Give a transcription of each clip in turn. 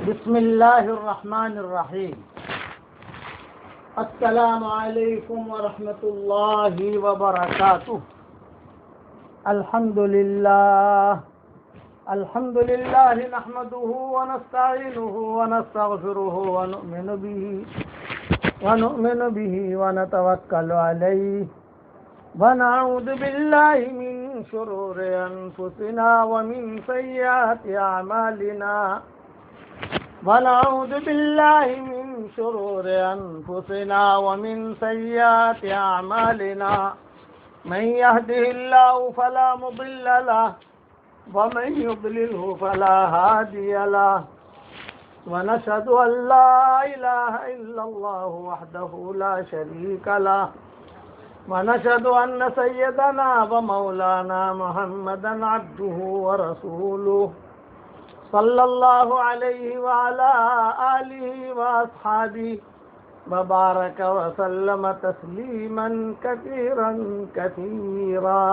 بسم اللہ الرحمن الرحیم۔ السلام علیکم ورحمۃ اللہ وبرکاتہ۔ الحمد للہ نحمده ونستعینه ونستغفره ونؤمن به ونتوکل علیہ ونعوذ باللہ من شرور انفسنا ومن سیئات اعمالنا ونعوذ باللہ من شرور انفسنا ومن سیئات اعمالنا من يهده الله فلا مضل له ومن يضلله فلا هادي له ونشهد أن لا إله إلا الله وحده لا شريك له ونشهد أن سيدنا ومولانا محمدا عبده ورسوله صلى الله عليه وعلى آله وأصحابه وبارك وسلم تسليما كثيرا كثيرا.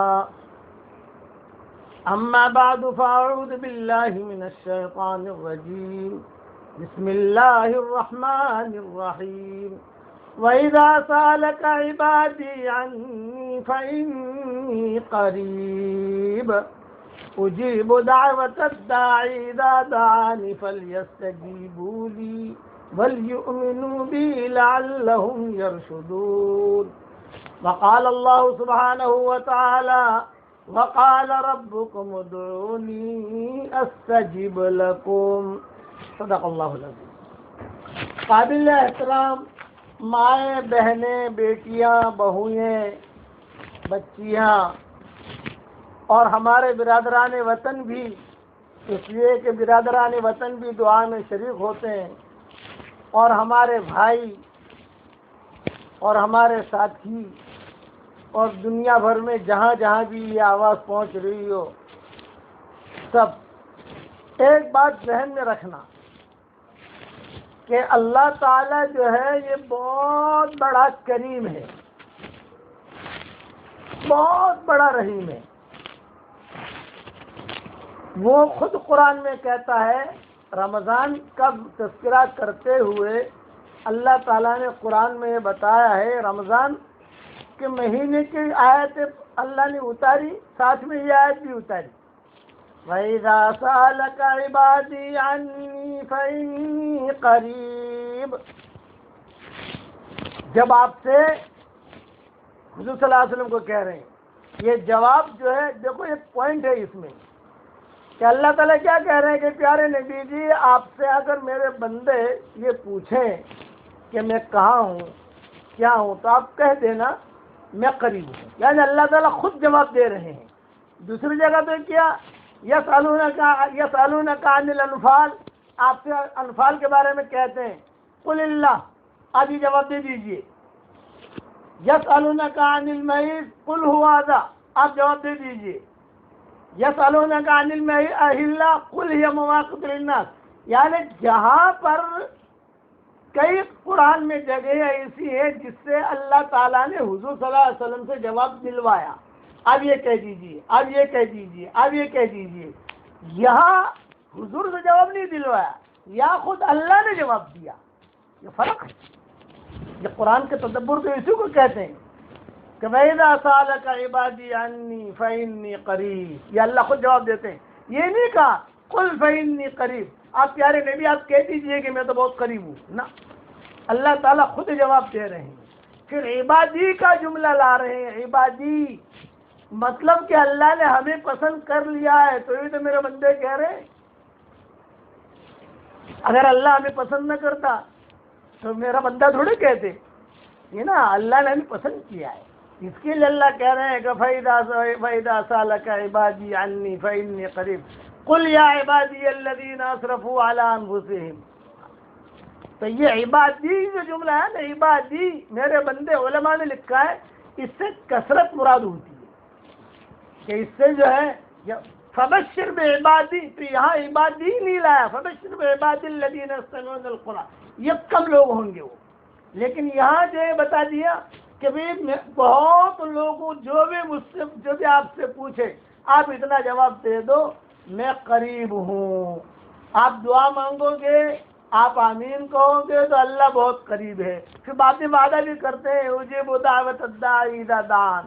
أما بعد فأعوذ بالله من الشيطان الرجيم. بسم الله الرحمن الرحيم. وإذا سألك عبادي عني فإني قريب أجيب دعوة الداعي إذا دعاني فليستجيبوا لي وَلْيُؤْمِنُوا بِي لَعَلَّهُمْ يَرْشُدُونَ. وقال الله سبحانه وتعالى وقال ربكم ادعوني استجب لكم. صدق اللہ العظیم. قابل احترام مائیں، بہنیں، بیٹیاں، بہوئیں، بچیاں اور ہمارے برادران وطن بھی، اس لیے کہ برادران وطن بھی دعا میں شریک ہوتے ہیں، اور ہمارے بھائی اور ہمارے ساتھی اور دنیا بھر میں جہاں جہاں بھی یہ آواز پہنچ رہی ہو، سب ایک بات ذہن میں رکھنا کہ اللہ تعالیٰ جو ہے یہ بہت بڑا کریم ہے، بہت بڑا رحیم ہے. وہ خود قرآن میں کہتا ہے، رمضان کا تذکرہ کرتے ہوئے اللہ تعالیٰ نے قرآن میں یہ بتایا ہے، رمضان کے مہینے کی آیت اللہ نے اتاری، ساتھ میں یہ آیت بھی اتاری. وَإِذَا سَأَلَكَ عِبَادِي عَنِّي فَإِنِّي قَرِيبٌ. جب آپ سے حضور صلی اللہ علیہ وسلم کو کہہ رہے ہیں، یہ جواب جو ہے، دیکھو ایک پوائنٹ ہے اس میں کہ اللہ تعالیٰ کیا کہہ رہے ہیں کہ پیارے نبی جی، آپ سے اگر میرے بندے یہ پوچھیں کہ میں کہاں ہوں، کیا ہوں، تو آپ کہہ دینا میں قریب ہوں. یعنی اللہ تعالیٰ خود جواب دے رہے ہیں. دوسری جگہ پہ کیا، یسألونک عن الانفال، آپ سے انفال کے بارے میں کہتے ہیں، قل اللہ، آپ یہ جواب دے دیجئے. یسألونک عن المحیض قل هو اذی، آپ جواب دے دیجئے. یسألونک عن الأہلہ قل ہی مواقیت للناس. یعنی جہاں پر کئی قرآن میں جگہ ایسی ہے جس سے اللہ تعالیٰ نے حضور صلی اللہ علیہ وسلم سے جواب دلوایا، اب یہ کہہ دیجئے، اب یہ کہہ دیجئے، اب یہ کہہ دیجئے. یہاں حضور سے جواب نہیں دلوایا، یا خود اللہ نے جواب دیا. یہ فرق ہے. یہ قرآن کے تدبر تو اسی کو کہتے ہیں کہ وَإِذَا سَأَلَكَ عِبَادِي عَنِّي فَإِنِّي قَرِيبٌ. یہ اللہ خود جواب دیتے ہیں. یہ نہیں کہا قُلْ فَإِنِّي قَرِيبٌ، آپ پیارے نبی آپ کہہ دیجئے کہ میں تو بہت قریب ہوں. نہ، اللہ تعالیٰ خود جواب دے رہے ہیں. پھر عبادی کا جملہ لا رہے ہیں. عبادی مطلب کہ اللہ نے ہمیں پسند کر لیا ہے، تو یہ تو میرے بندے کہہ رہے ہیں. اگر اللہ ہمیں پسند نہ کرتا تو میرا بندہ تھوڑے کہتے. یہ نا، اللہ نے ہمیں پسند کیا ہے، اس کے لیے اللہ کہہ رہے ہیں کہ فَإِذَا سَأَلَكَ عِبَادِي عَنِّي فَإِنِّي قَرِيبٌ قُلْ يَا عِبَادِيَ الَّذِينَ أَسْرَفُوا عَلَىٰ أَنفُسِهِمْ. تو یہ عبادی جو جملہ ہے نا، عبادی میرے بندے، علماء نے لکھا ہے اس سے کثرت مراد ہوتی ہے کہ اس سے جو ہے فَبَشِّرْ بِعِبَادِي، تو یہاں عبادی نہیں لایا، فَبَشِّرْ بِعِبَادِي الَّذِينَ يَسْتَمِعُونَ الْقُرْآنَ. یہ کم لوگ ہوں گے وہ، لیکن یہاں جو بتا دیا کہ بہت لوگوں جو بھی آپ سے پوچھے آپ اتنا جواب دے دو، میں قریب ہوں. آپ دعا مانگو گے، آپ آمین کہو گے تو اللہ بہت قریب ہے. پھر بعد میں وعدہ بھی کرتے ہیں اجیب دعوت الداعی اذا دعان،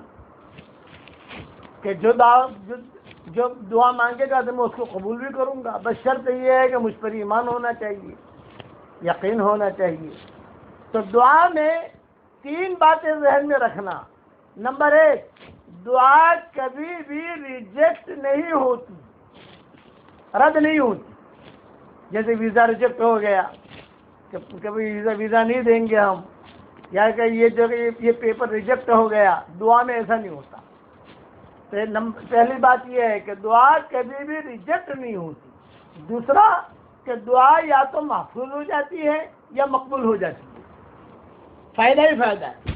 کہ جو دعا مانگے گا تو میں اس کو قبول بھی کروں گا، بس شرط یہ ہے کہ مجھ پر ایمان ہونا چاہیے، یقین ہونا چاہیے. تو دعا میں 3 باتیں ذہن میں رکھنا. نمبر 1، دعا کبھی بھی ریجیکٹ نہیں ہوتی، رد نہیں ہوتی. جیسے ویزا ریجیکٹ ہو گیا کہ کبھی ویزا نہیں دیں گے ہم، یا کہ یہ پیپر ریجیکٹ ہو گیا، دعا میں ایسا نہیں ہوتا. پہلی بات یہ ہے کہ دعا کبھی بھی ریجیکٹ نہیں ہوتی. دوسرا کہ دعا یا تو محفوظ ہو جاتی ہے یا مقبول ہو جاتی ہے. فائدہ ہی فائدہ ہے.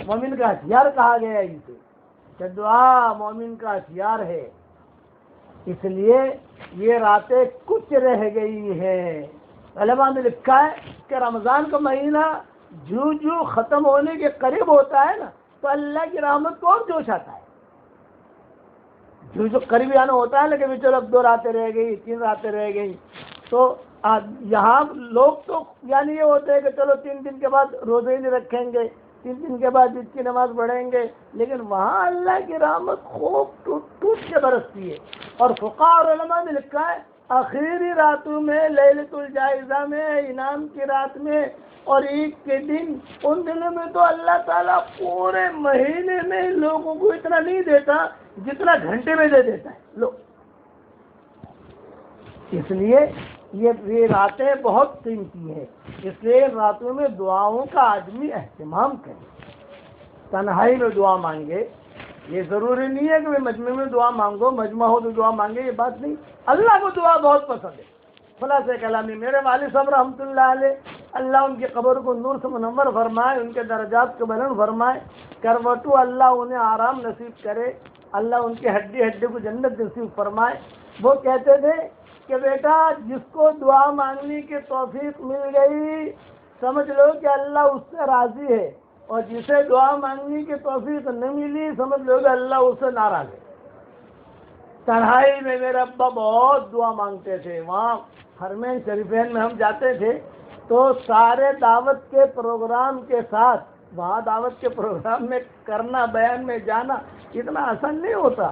مومن کا ہتھیار کہا گیا اسے کہ دعا مومن کا ہتھیار ہے. اس لیے یہ راتیں کچھ رہ گئی ہیں. علماء نے لکھا ہے کہ رمضان کا مہینہ جو ختم ہونے کے قریب ہوتا ہے نا تو اللہ کی رحمت کو اور جوش آتا ہے. جو قریب آنا ہوتا ہے لیکن چلو اب 2 راتیں رہ گئی، 3 راتیں رہ گئی، تو یہاں لوگ تو یعنی یہ ہوتے ہیں کہ چلو 3 دن کے بعد روزے ہی نہیں رکھیں گے، 3 دن کے بعد عید کی نماز پڑھیں گے، لیکن وہاں اللہ کی رحمت خوب ٹوٹ کے برستی ہے. اور فقہاء اور علماء نے لکھا ہے آخری راتوں میں، لیلۃ الجائزہ میں، انعام کی رات میں اور عید کے دن، ان دنوں میں تو اللہ تعالیٰ پورے مہینے میں لوگوں کو اتنا نہیں دیتا جتنا گھنٹے میں دے دیتا ہے. لو اس لیے یہ راتیں بہت قیمتی ہیں. اس لیے راتوں میں دعاؤں کا آدمی اہتمام کرے، تنہائی میں دعا مانگے. یہ ضروری نہیں ہے کہ میں مجمع میں دعا مانگو، مجمع ہو تو دعا مانگے، یہ بات نہیں. اللہ کو دعا بہت پسند ہے. خلاصہ کلامی میرے والد صاحب رحمۃ اللہ علیہ، اللہ ان کی قبر کو نور سے منور فرمائے، ان کے درجات کو بلند فرمائے، کروٹو اللہ انہیں آرام نصیب کرے، اللہ ان کی ہڈی ہڈی کو جنت نصیب فرمائے. وہ کہتے تھے کہ بیٹا جس کو دعا مانگنے کی توفیق مل گئی سمجھ لو کہ اللہ اس سے راضی ہے، اور جسے دعا مانگنے کی توفیق نہ ملی سمجھ لو کہ اللہ اس سے ناراض ہے. تنہائی میں میرے ابا بہت دعا مانگتے تھے. وہاں حرمین شریفین میں ہم جاتے تھے تو سارے دعوت کے پروگرام کے ساتھ، وہاں دعوت کے پروگرام میں کرنا، بیان میں جانا اتنا آسان نہیں ہوتا.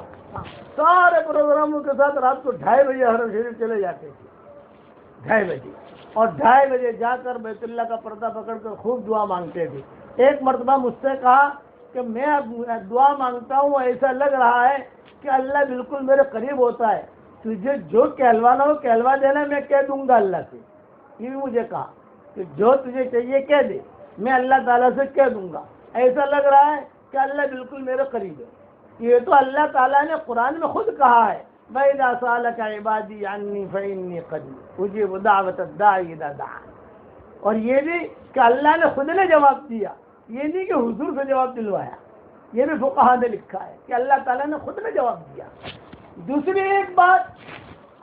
سارے پروگراموں کے ساتھ رات کو 2:30 بجے حرم شریف چلے جاتے تھے، 2:30 بجے، اور 2:30 بجے جا کر بیت اللہ کا پردہ پکڑ کر خوب دعا مانگتے تھے. ایک مرتبہ مجھ سے کہا کہ میں دعا مانگتا ہوں، ایسا لگ رہا ہے کہ اللہ بالکل میرے قریب ہوتا ہے، تجھے جو کہلوانا ہو کہلوا دینا، میں کہہ دوں گا اللہ سے. یہ بھی مجھے کہا کہ جو تجھے چاہیے کہہ دے، میں اللہ تعالیٰ سے کہہ دوں گا. ایسا لگ رہا ہے کہ اللہ بالکل میرے قریب ہے. یہ تو اللہ تعالیٰ نے قرآن میں خود کہا ہے وَإِذَا سَأَلَكَ عِبَادِي عَنِّي فَإِنِّي قَرِيبٌ أُجِيبُ دَعْوَةَ الدَّاعِ إِذَا دَعَانِ. اور یہ بھی کہ اللہ نے خود نے جواب دیا، یہ نہیں کہ حضور سے جواب دلوایا. یہ بھی فقہاء نے لکھا ہے کہ اللہ تعالیٰ نے خود نے جواب دیا. دوسری ایک بات،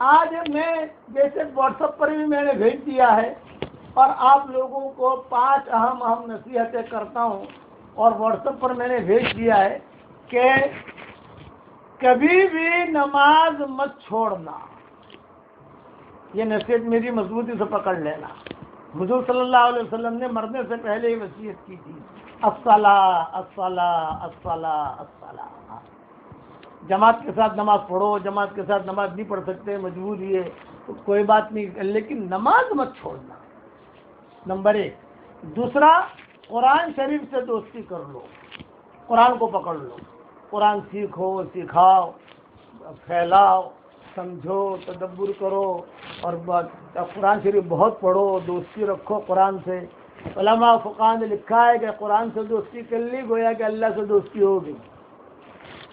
آج میں جیسے واٹس ایپ پر بھی میں نے بھیج دیا ہے اور آپ لوگوں کو 5 اہم نصیحتیں کرتا ہوں اور واٹس ایپ پر میں نے بھیج دیا ہے کہ کبھی بھی نماز مت چھوڑنا. یہ نصیحت میری مضبوطی سے پکڑ لینا. حضور صلی اللہ علیہ وسلم نے مرنے سے پہلے ہی وصیت کی تھی، الصلاۃ الصلاۃ الصلاۃ الصلاۃ. جماعت کے ساتھ نماز پڑھو، جماعت کے ساتھ نماز نہیں پڑھ سکتے، مجبوری ہے تو کوئی بات نہیں، لیکن نماز مت چھوڑنا، نمبر 1. دوسرا، قرآن شریف سے دوستی کر لو، قرآن کو پکڑ لو، قرآن سیکھو، سکھاؤ، پھیلاؤ، سمجھو، تدبر کرو، اور قرآن شریف بہت پڑھو، دوستی رکھو قرآن سے. علماء فقہاء نے لکھا ہے کہ قرآن سے دوستی کر لی گویا کہ اللہ سے دوستی ہو گئی.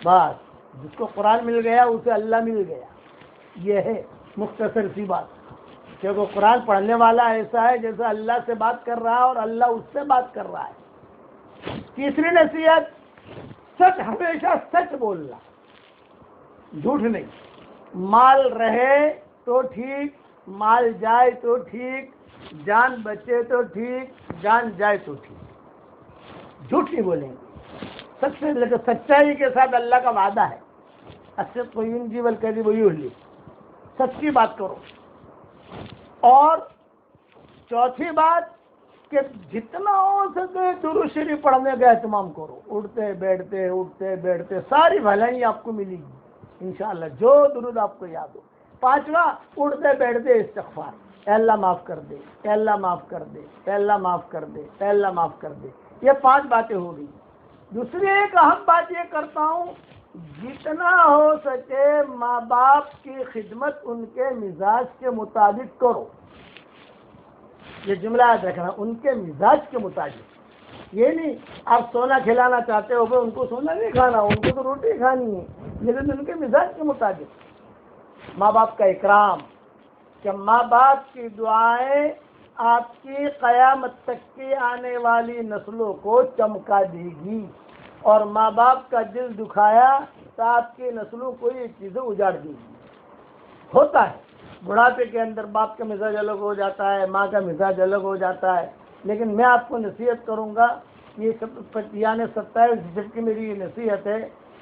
بس جس کو قرآن مل گیا اسے اللہ مل گیا. یہ ہے مختصر سی بات، کیونکہ قرآن پڑھنے والا ایسا ہے جیسے اللہ سے بات کر رہا ہے اور اللہ اس سے بات کر رہا ہے. تیسری نصیحت، سچ، ہمیشہ سچ بولنا، جھوٹ نہیں. مال رہے تو ٹھیک، مال جائے تو ٹھیک، جان بچے تو ٹھیک، جان جائے تو ٹھیک. جھوٹ نہیں بولیں گے. سچ سے، لیکن سچائی کے ساتھ اللہ کا وعدہ ہے، الصدق ينجي والكذب يهلك. سچ کی بات کرو. اور چوتھی بات کہ جتنا ہو سکے درود شریف پڑھنے کا اہتمام کرو، اٹھتے بیٹھتے ساری بھلائی آپ کو ملے گی انشاءاللہ، جو درود آپ کو یاد ہو۔ پانچواں، اٹھتے بیٹھتے استغفار، اے اللہ معاف کر دے، اے اللہ معاف کر دے، اے اللہ معاف کر دے، اے اللہ معاف کر دے۔ یہ 5 باتیں ہو گئی۔ دوسری ایک اہم بات یہ کرتا ہوں، جتنا ہو سکے ماں باپ کی خدمت ان کے مزاج کے مطابق کرو۔ یہ جملہ یاد رکھنا، ان کے مزاج کے مطابق، یہ نہیں آپ سونا کھلانا چاہتے ہو ان کو سونا نہیں کھانا، ان کو تو روٹی کھانی ہے، لیکن ان کے مزاج کے مطابق۔ ماں باپ کا اکرام، کہ ماں باپ کی دعائیں آپ کی قیامت تک کی آنے والی نسلوں کو چمکا دے گی، اور ماں باپ کا دل دکھایا تو آپ کی نسلوں کو یہ چیزیں اجاڑ دے گی۔ ہوتا ہے بڑھاپے کے اندر باپ کا مزاج الگ ہو جاتا ہے، ماں کا مزاج الگ ہو جاتا ہے، لیکن میں آپ کو نصیحت کروں گا، یہ سب یعنی 27 کی میری یہ نصیحت ہے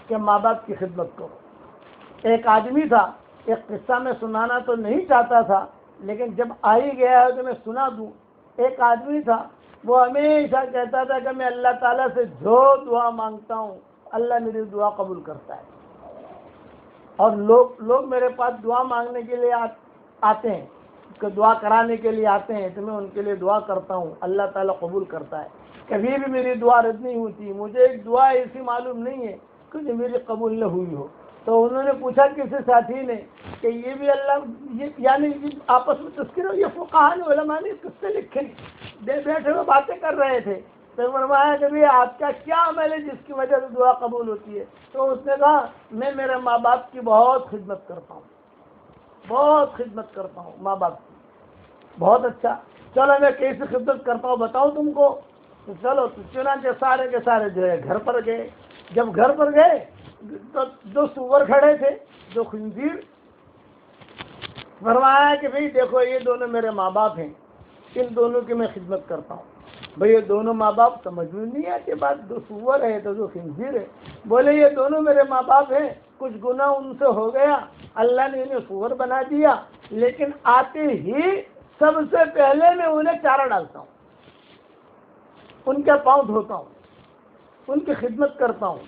کہ ماں باپ کی خدمت کرو۔ ایک آدمی تھا، ایک قصہ میں سنانا تو نہیں چاہتا تھا، لیکن جب آ ہی گیا ہے تو میں سنا دوں۔ ایک آدمی تھا، وہ ہمیشہ کہتا تھا کہ میں اللہ تعالیٰ سے جو دعا مانگتا ہوں اللہ میری دعا قبول کرتا ہے، اور لوگ میرے پاس دعا مانگنے کے لیے آتے ہیں، کہ دعا کرانے کے لیے آتے ہیں، تو میں ان کے لیے دعا کرتا ہوں، اللہ تعالیٰ قبول کرتا ہے، کبھی بھی میری دعا رد نہیں ہوتی۔ مجھے ایک دعا ایسی معلوم نہیں ہے کہ جو میری قبول نہ ہوئی ہو۔ تو انہوں نے پوچھا کسی ساتھی نے کہ یہ بھی اللہ، یعنی آپس میں تذکرہ، یہ فقہاء نے علماء نے کس سے لکھے، بیٹھے ہوئے باتیں کر رہے تھے، تو فرمایا کہ بھی آپ کا کیا عمل ہے جس کی وجہ سے دعا قبول ہوتی ہے؟ تو اس نے کہا میں میرے ماں باپ کی بہت خدمت کرتا ہوں، بہت خدمت کرتا ہوں ماں باپ کی۔ بہت اچھا، چلو میں کیسی خدمت کرتا ہوں بتاؤ تم کو۔ تو چلو، تو چنانچہ سارے کے سارے جو ہے گھر پر گئے۔ جب گھر پر گئے تو 2 سور کھڑے تھے، 2 خنزیر۔ فرمایا کہ بھئی دیکھو یہ دونوں میرے ماں باپ ہیں، ان دونوں کی میں خدمت کرتا ہوں۔ بھئی یہ دونوں ماں باپ سمجھ میں نہیں آتی بات، 2 سور ہے تو 2 خنزیر ہے۔ بولے یہ دونوں میرے ماں باپ ہیں، کچھ گناہ ان سے ہو گیا، اللہ نے انہیں سور بنا دیا، لیکن آتے ہی سب سے پہلے میں انہیں چارہ ڈالتا ہوں، ان کے پاؤں دھوتا ہوں، ان کی خدمت کرتا ہوں۔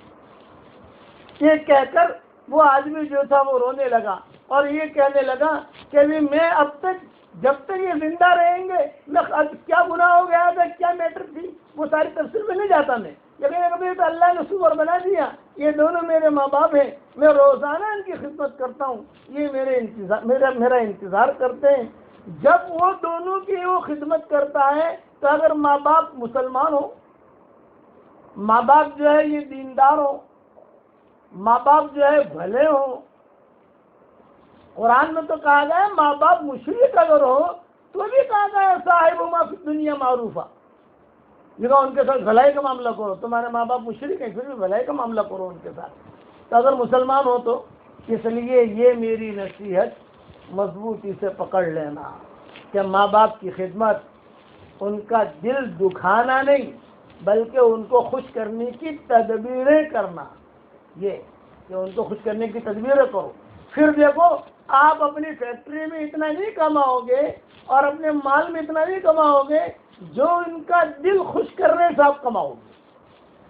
یہ کہہ کر وہ آدمی جو تھا وہ رونے لگا، اور یہ کہنے لگا کہ میں اب تک جب تک یہ زندہ رہیں گے، میں کیا گناہ ہو گیا تھا، کیا میٹر تھی، وہ ساری تفصیل میں نہیں جاتا میں، لیکن کبھی تو اللہ نے سور بنا دیا، یہ دونوں میرے ماں باپ ہیں، میں روزانہ ان کی خدمت کرتا ہوں، یہ میرا انتظار کرتے ہیں۔ جب وہ دونوں کی وہ خدمت کرتا ہے تو اگر ماں باپ مسلمان ہو، ماں باپ جو ہے یہ دیندار ہو، ماں باپ جو ہے بھلے ہوں، قرآن میں تو کہا گیا ہے ماں باپ مشرک اگر ہو تو بھی کہا گیا ہے صاحبہما فی الدنیا معروفہ، لیکن ان کے ساتھ بھلائی کا معاملہ کرو۔ تمہارے ماں باپ مشرک ہیں پھر بھی بھلائی کا معاملہ کرو ان کے ساتھ، تو اگر مسلمان ہو تو۔ اس لیے یہ میری نصیحت مضبوطی سے پکڑ لینا کہ ماں باپ کی خدمت، ان کا دل دکھانا نہیں بلکہ ان کو خوش کرنے کی تدبیریں کرنا، یہ کہ ان کو خوش کرنے کی تدبیریں کرو۔ پھر دیکھو آپ اپنی فیکٹری میں اتنا نہیں کماؤ گے اور اپنے مال میں اتنا نہیں کماؤ گے جو ان کا دل خوش کرنے سے آپ کماؤ گے۔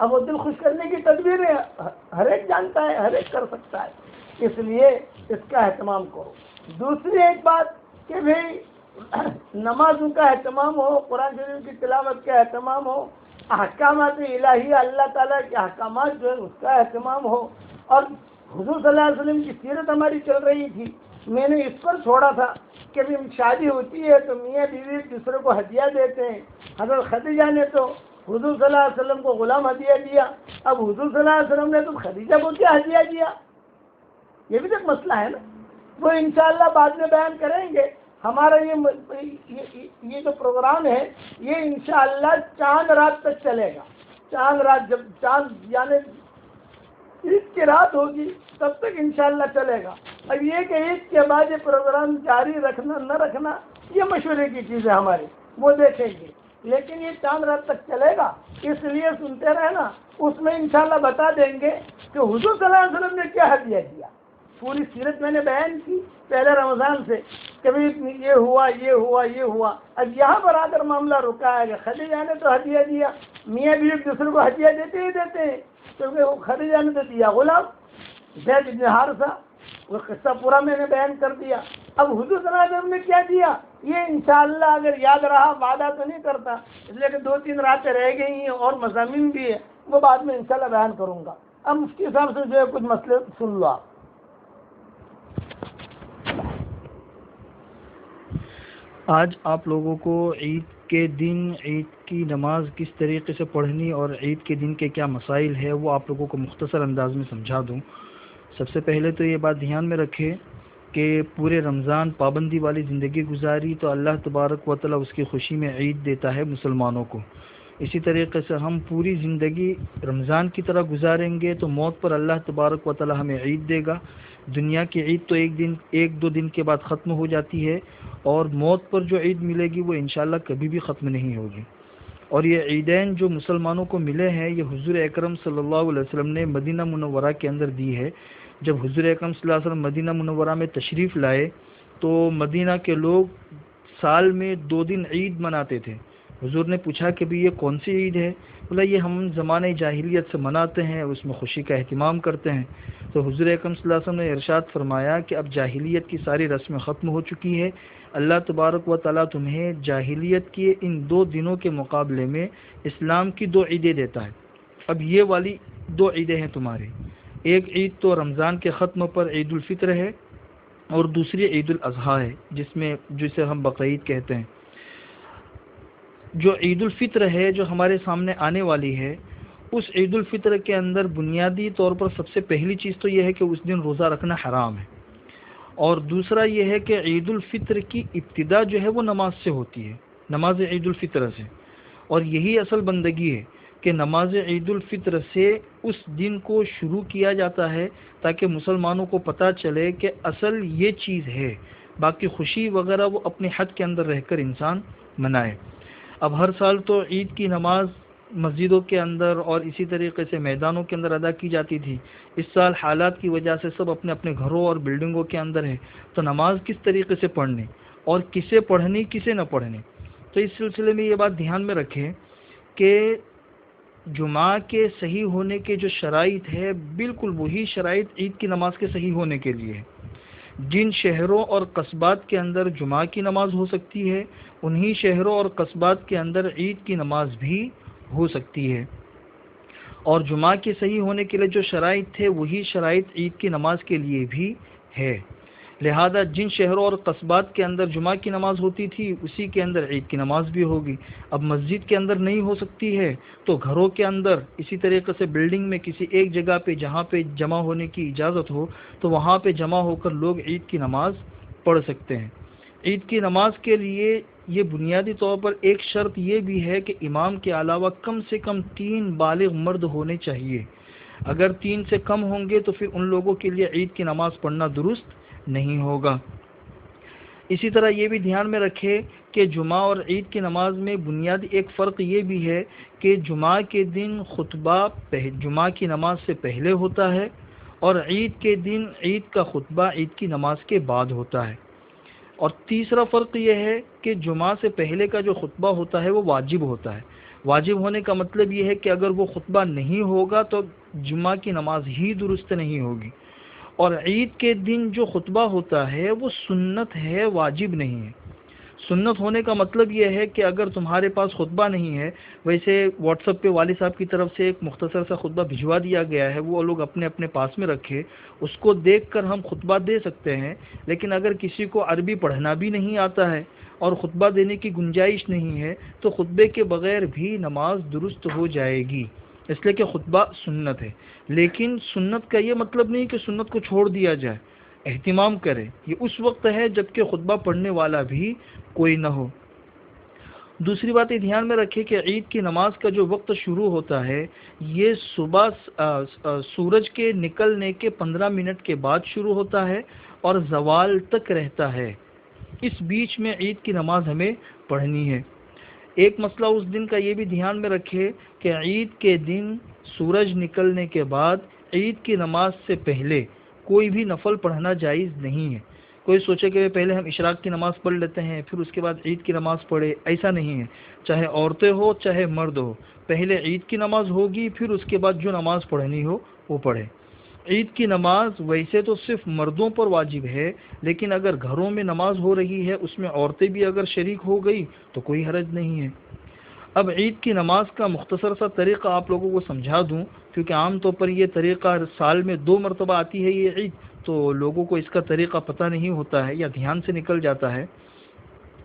اب وہ دل خوش کرنے کی تدبیریں ہر ایک جانتا ہے، ہر ایک کر سکتا ہے، اس لیے اس کا اہتمام کرو۔ دوسری ایک بات کہ بھئی نمازوں کا اہتمام ہو، قرآن شریف کی تلاوت کا اہتمام ہو، احکامات الہیہ اللہ تعالیٰ کے احکامات جو ہیں اس کا اہتمام ہو۔ اور حضور صلی اللہ علیہ وسلم کی سیرت ہماری چل رہی تھی، میں نے اس پر چھوڑا تھا کہ شادی ہوتی ہے تو میاں بیوی دوسرے کو ہدیہ دیتے ہیں۔ حضرت خدیجہ نے تو حضور صلی اللہ علیہ وسلم کو غلام ہدیہ دیا، اب حضور صلی اللہ علیہ وسلم نے تو خدیجہ کو کیا ہدیہ دیا، یہ بھی ایک مسئلہ ہے نا، وہ انشاءاللہ بعد میں بیان کریں گے۔ ہمارا یہ جو پروگرام ہے یہ انشاءاللہ چاند رات تک چلے گا، چاند رات، جب چاند یعنی عید کی رات ہوگی تب تک انشاءاللہ چلے گا۔ اب یہ کہ عید کے بعد یہ پروگرام جاری رکھنا نہ رکھنا یہ مشورے کی چیز ہے ہماری، وہ دیکھیں گے، لیکن یہ چاند رات تک چلے گا، اس لیے سنتے رہنا۔ اس میں انشاءاللہ بتا دیں گے کہ حضور صلی اللہ علیہ وسلم نے کیا ہدیہ دیا، پوری سیرت میں نے بیان کی پہلے رمضان سے کہ بھائی یہ ہوا یہ ہوا یہ ہوا. اب یہاں پر آ کر معاملہ رکا ہے کہ خدیجہ نے تو ہدیہ دیا, میاں بیوی ایک دوسرے کو ہدیہ دیتے ہی دیتے ہیں, کیونکہ وہ خدیجہ نے تو دیا غلام زید بن حارثہ, وہ قصہ پورا میں نے بیان کر دیا. اب حضور صلی اللہ علیہ وسلم نے کیا دیا یہ انشاءاللہ اگر یاد رہا, وعدہ تو نہیں کرتا اس لیے کہ 2-3 راتیں رہ گئی ہیں اور مضامین بھی ہے, وہ بعد میں انشاءاللہ بیان کروں گا. اب مفتی صاحب سے جو ہے کچھ مسئلے سن لو آپ. آج آپ لوگوں کو عید کے دن عید کی نماز کس طریقے سے پڑھنی اور عید کے دن کے کیا مسائل ہے وہ آپ لوگوں کو مختصر انداز میں سمجھا دوں. سب سے پہلے تو یہ بات دھیان میں رکھیں کہ پورے رمضان پابندی والی زندگی گزاری تو اللہ تبارک و تعالی اس کی خوشی میں عید دیتا ہے مسلمانوں کو. اسی طریقے سے ہم پوری زندگی رمضان کی طرح گزاریں گے تو موت پر اللہ تبارک و تعالی ہمیں عید دے گا. دنیا کی عید تو 1-2 دن کے بعد ختم ہو جاتی ہے, اور موت پر جو عید ملے گی وہ انشاءاللہ کبھی بھی ختم نہیں ہوگی. اور یہ عیدین جو مسلمانوں کو ملے ہیں یہ حضور اکرم صلی اللہ علیہ وسلم نے مدینہ منورہ کے اندر دی ہے. جب حضور اکرم صلی اللہ علیہ وسلم مدینہ منورہ میں تشریف لائے تو مدینہ کے لوگ سال میں 2 دن عید مناتے تھے. حضور نے پوچھا کہ بھی یہ کون سی عید ہے؟ بولا یہ ہم زمانہ جاہلیت سے مناتے ہیں, اس میں خوشی کا اہتمام کرتے ہیں. تو حضور اکرم صلی اللہ علیہ وسلم نے ارشاد فرمایا کہ اب جاہلیت کی ساری رسمیں ختم ہو چکی ہے, اللہ تبارک و تعالیٰ تمہیں جاہلیت کے ان 2 دنوں کے مقابلے میں اسلام کی 2 عیدیں دیتا ہے. اب یہ والی 2 عیدیں ہیں تمہاری. ایک عید تو رمضان کے ختم پر عید الفطر ہے, اور دوسری عید الاضحیٰ ہے جسے ہم بقرعید کہتے ہیں. جو عید الفطر ہے جو ہمارے سامنے آنے والی ہے, اس عید الفطر کے اندر بنیادی طور پر سب سے پہلی چیز تو یہ ہے کہ اس دن روزہ رکھنا حرام ہے, اور دوسرا یہ ہے کہ عید الفطر کی ابتدا جو ہے وہ نماز سے ہوتی ہے, نماز عید الفطر سے. اور یہی اصل بندگی ہے کہ نماز عید الفطر سے اس دن کو شروع کیا جاتا ہے تاکہ مسلمانوں کو پتہ چلے کہ اصل یہ چیز ہے. باقی خوشی وغیرہ وہ اپنے حد کے اندر رہ کر انسان منائے. اب ہر سال تو عید کی نماز مسجدوں کے اندر اور اسی طریقے سے میدانوں کے اندر ادا کی جاتی تھی. اس سال حالات کی وجہ سے سب اپنے اپنے گھروں اور بلڈنگوں کے اندر ہیں, تو نماز کس طریقے سے پڑھنی اور کسے پڑھنی کسے نہ پڑھنی. تو اس سلسلے میں یہ بات دھیان میں رکھیں کہ جمعہ کے صحیح ہونے کے جو شرائط ہے بالکل وہی شرائط عید کی نماز کے صحیح ہونے کے لیے ہے. جن شہروں اور قصبات کے اندر جمعہ کی نماز ہو سکتی ہے انہی شہروں اور قصبات کے اندر عید کی نماز بھی ہو سکتی ہے. اور جمعہ کے صحیح ہونے کے لیے جو شرائط تھے وہی شرائط عید کی نماز کے لیے بھی ہے. لہذا جن شہروں اور قصبات کے اندر جمعہ کی نماز ہوتی تھی اسی کے اندر عید کی نماز بھی ہوگی. اب مسجد کے اندر نہیں ہو سکتی ہے تو گھروں کے اندر اسی طریقے سے بلڈنگ میں کسی ایک جگہ پہ جہاں پہ جمع ہونے کی اجازت ہو تو وہاں پہ جمع ہو کر لوگ عید کی نماز پڑھ سکتے ہیں. عید کی نماز کے لیے یہ بنیادی طور پر ایک شرط یہ بھی ہے کہ امام کے علاوہ کم سے کم 3 بالغ مرد ہونے چاہیے. اگر 3 سے کم ہوں گے تو پھر ان لوگوں کے لیے عید کی نماز پڑھنا درست نہیں ہوگا. اسی طرح یہ بھی دھیان میں رکھے کہ جمعہ اور عید کی نماز میں بنیادی ایک فرق یہ بھی ہے کہ جمعہ کے دن خطبہ جمعہ کی نماز سے پہلے ہوتا ہے اور عید کے دن عید کا خطبہ عید کی نماز کے بعد ہوتا ہے. اور تیسرا فرق یہ ہے کہ جمعہ سے پہلے کا جو خطبہ ہوتا ہے وہ واجب ہوتا ہے. واجب ہونے کا مطلب یہ ہے کہ اگر وہ خطبہ نہیں ہوگا تو جمعہ کی نماز ہی درست نہیں ہوگی. اور عید کے دن جو خطبہ ہوتا ہے وہ سنت ہے, واجب نہیں ہے. سنت ہونے کا مطلب یہ ہے کہ اگر تمہارے پاس خطبہ نہیں ہے, ویسے واٹس ایپ پہ والد صاحب کی طرف سے ایک مختصر سا خطبہ بھجوا دیا گیا ہے, وہ لوگ اپنے اپنے پاس میں رکھے, اس کو دیکھ کر ہم خطبہ دے سکتے ہیں. لیکن اگر کسی کو عربی پڑھنا بھی نہیں آتا ہے اور خطبہ دینے کی گنجائش نہیں ہے تو خطبے کے بغیر بھی نماز درست ہو جائے گی, اس لیے کہ خطبہ سنت ہے. لیکن سنت کا یہ مطلب نہیں کہ سنت کو چھوڑ دیا جائے, اہتمام کرے. یہ اس وقت ہے جب کہ خطبہ پڑھنے والا بھی کوئی نہ ہو. دوسری بات یہ دھیان میں رکھے کہ عید کی نماز کا جو وقت شروع ہوتا ہے یہ صبح سورج کے نکلنے کے 15 منٹ کے بعد شروع ہوتا ہے اور زوال تک رہتا ہے. اس بیچ میں عید کی نماز ہمیں پڑھنی ہے. ایک مسئلہ اس دن کا یہ بھی دھیان میں رکھے کہ عید کے دن سورج نکلنے کے بعد عید کی نماز سے پہلے کوئی بھی نفل پڑھنا جائز نہیں ہے۔ کوئی سوچے کہ پہلے ہم اشراق کی نماز پڑھ لیتے ہیں پھر اس کے بعد عید کی نماز پڑھے، ایسا نہیں ہے۔ چاہے عورتیں ہو چاہے مرد ہو، پہلے عید کی نماز ہوگی، پھر اس کے بعد جو نماز پڑھنی ہو وہ پڑھے۔ عید کی نماز ویسے تو صرف مردوں پر واجب ہے، لیکن اگر گھروں میں نماز ہو رہی ہے اس میں عورتیں بھی اگر شریک ہو گئی تو کوئی حرج نہیں ہے۔ اب عید کی نماز کا مختصر سا طریقہ آپ لوگوں کو سمجھا دوں، کیونکہ عام طور پر یہ طریقہ سال میں 2 مرتبہ آتی ہے یہ عید، تو لوگوں کو اس کا طریقہ پتہ نہیں ہوتا ہے یا دھیان سے نکل جاتا ہے۔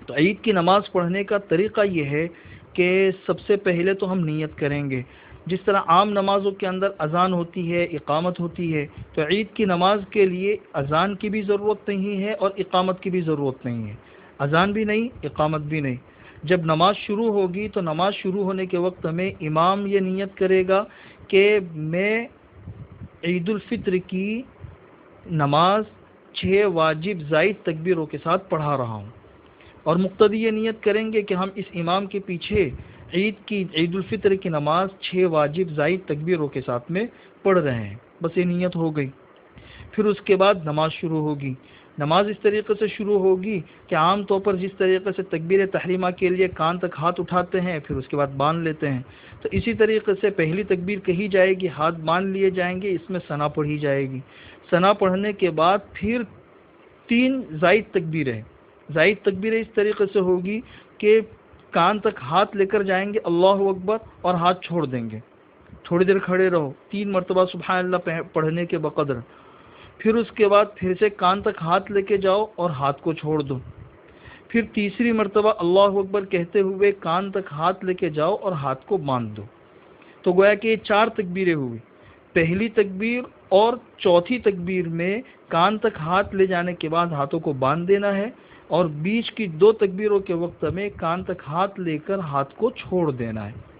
تو عید کی نماز پڑھنے کا طریقہ یہ ہے کہ سب سے پہلے تو ہم نیت کریں گے۔ جس طرح عام نمازوں کے اندر اذان ہوتی ہے، اقامت ہوتی ہے، تو عید کی نماز کے لیے اذان کی بھی ضرورت نہیں ہے اور اقامت کی بھی ضرورت نہیں ہے۔ اذان بھی نہیں، اقامت بھی نہیں۔ جب نماز شروع ہوگی تو نماز شروع ہونے کے وقت میں امام یہ نیت کرے گا کہ میں عید الفطر کی نماز 6 واجب زائد تکبیروں کے ساتھ پڑھا رہا ہوں، اور مقتدی یہ نیت کریں گے کہ ہم اس امام کے پیچھے عید الفطر کی نماز 6 واجب زائد تکبیروں کے ساتھ میں پڑھ رہے ہیں، بس یہ نیت ہو گئی۔ پھر اس کے بعد نماز شروع ہوگی۔ نماز اس طریقے سے شروع ہوگی کہ عام طور پر جس طریقے سے تکبیر تحریمہ کے لیے کان تک ہاتھ اٹھاتے ہیں پھر اس کے بعد باندھ لیتے ہیں، تو اسی طریقے سے پہلی تکبیر کہی جائے گی، ہاتھ باندھ لیے جائیں گے، اس میں ثنا پڑھی جائے گی۔ ثنا پڑھنے کے بعد پھر 3 زائد تکبیریں اس طریقے سے ہوگی کہ کان تک ہاتھ لے کر جائیں گے، اللہ اکبر، اور ہاتھ چھوڑ دیں گے، تھوڑی دیر کھڑے رہو، 3 مرتبہ سبحان اللہ پڑھنے کے بقدر۔ پھر اس کے بعد پھر سے کان تک ہاتھ لے کے جاؤ اور ہاتھ کو چھوڑ دو۔ پھر تیسری مرتبہ اللہ اکبر کہتے ہوئے کان تک ہاتھ لے کے جاؤ اور ہاتھ کو باندھ دو۔ تو گویا کہ یہ 4 تکبیریں ہوئی۔ پہلی تکبیر اور چوتھی تکبیر میں کان تک ہاتھ لے جانے کے بعد ہاتھوں کو باندھ دینا ہے، اور بیچ کی 2 تکبیروں کے وقت میں کان تک ہاتھ لے کر ہاتھ کو چھوڑ دینا ہے۔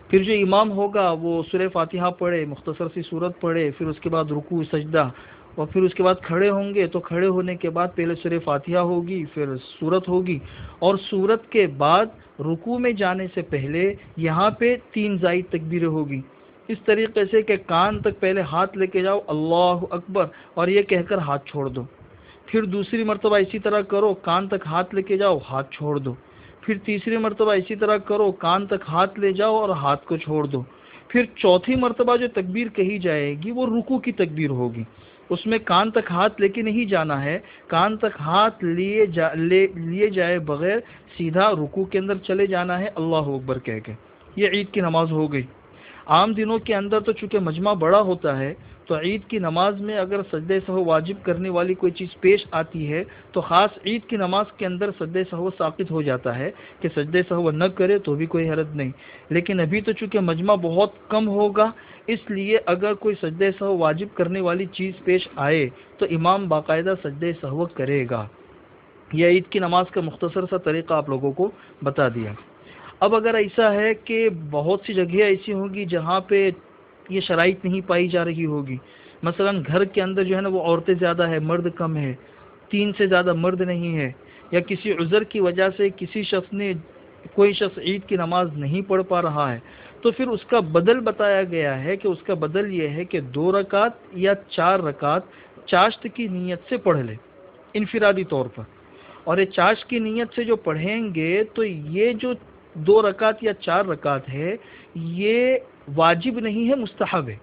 پھر جو امام ہوگا وہ سورہ فاتحہ پڑھے، مختصر سی سورت پڑھے، پھر اس کے بعد رکوع سجدہ، اور پھر اس کے بعد کھڑے ہوں گے تو کھڑے ہونے کے بعد پہلے سورہ فاتحہ ہوگی، پھر سورت ہوگی، اور سورت کے بعد رکوع میں جانے سے پہلے یہاں پہ 3 زائد تکبیریں ہوگی، اس طریقے سے کہ کان تک پہلے ہاتھ لے کے جاؤ اللہ اکبر اور یہ کہہ کر ہاتھ چھوڑ دو۔ پھر دوسری مرتبہ اسی طرح کرو، کان تک ہاتھ لے کے جاؤ، ہاتھ چھوڑ دو۔ پھر تیسری مرتبہ اسی طرح کرو، کان تک ہاتھ لے جاؤ اور ہاتھ کو چھوڑ دو۔ پھر چوتھی مرتبہ جو تکبیر کہی جائے گی وہ رکوع کی تکبیر ہوگی، اس میں کان تک ہاتھ لے کے نہیں جانا ہے، کان تک ہاتھ لیے جائے بغیر سیدھا رکوع کے اندر چلے جانا ہے اللہ اکبر کہہ کے۔ یہ عید کی نماز ہو گئی۔ عام دنوں کے اندر تو چونکہ مجمع بڑا ہوتا ہے تو عید کی نماز میں اگر سجدہ سہو واجب کرنے والی کوئی چیز پیش آتی ہے تو خاص عید کی نماز کے اندر سجدہ سہو ساقط ہو جاتا ہے کہ سجدہ سہو نہ کرے تو بھی کوئی حرج نہیں، لیکن ابھی تو چونکہ مجمع بہت کم ہوگا اس لیے اگر کوئی سجدہ سہو واجب کرنے والی چیز پیش آئے تو امام باقاعدہ سجدہ سہو کرے گا۔ یہ عید کی نماز کا مختصر سا طریقہ آپ لوگوں کو بتا دیا۔ اب اگر ایسا ہے کہ بہت سی جگہیں ایسی ہوں گی جہاں پہ یہ شرائط نہیں پائی جا رہی ہوگی، مثلا گھر کے اندر جو ہے نا وہ عورتیں زیادہ ہے، مرد کم ہے، 3 سے زیادہ مرد نہیں ہے، یا کسی عذر کی وجہ سے کوئی شخص عید کی نماز نہیں پڑھ پا رہا ہے، تو پھر اس کا بدل بتایا گیا ہے کہ اس کا بدل یہ ہے کہ 2 رکعت یا 4 رکعت چاشت کی نیت سے پڑھ لے انفرادی طور پر، اور یہ چاشت کی نیت سے جو پڑھیں گے تو یہ جو 2 رکعت یا 4 رکعت ہے یہ واجب نہیں ہے، مستحب ہے،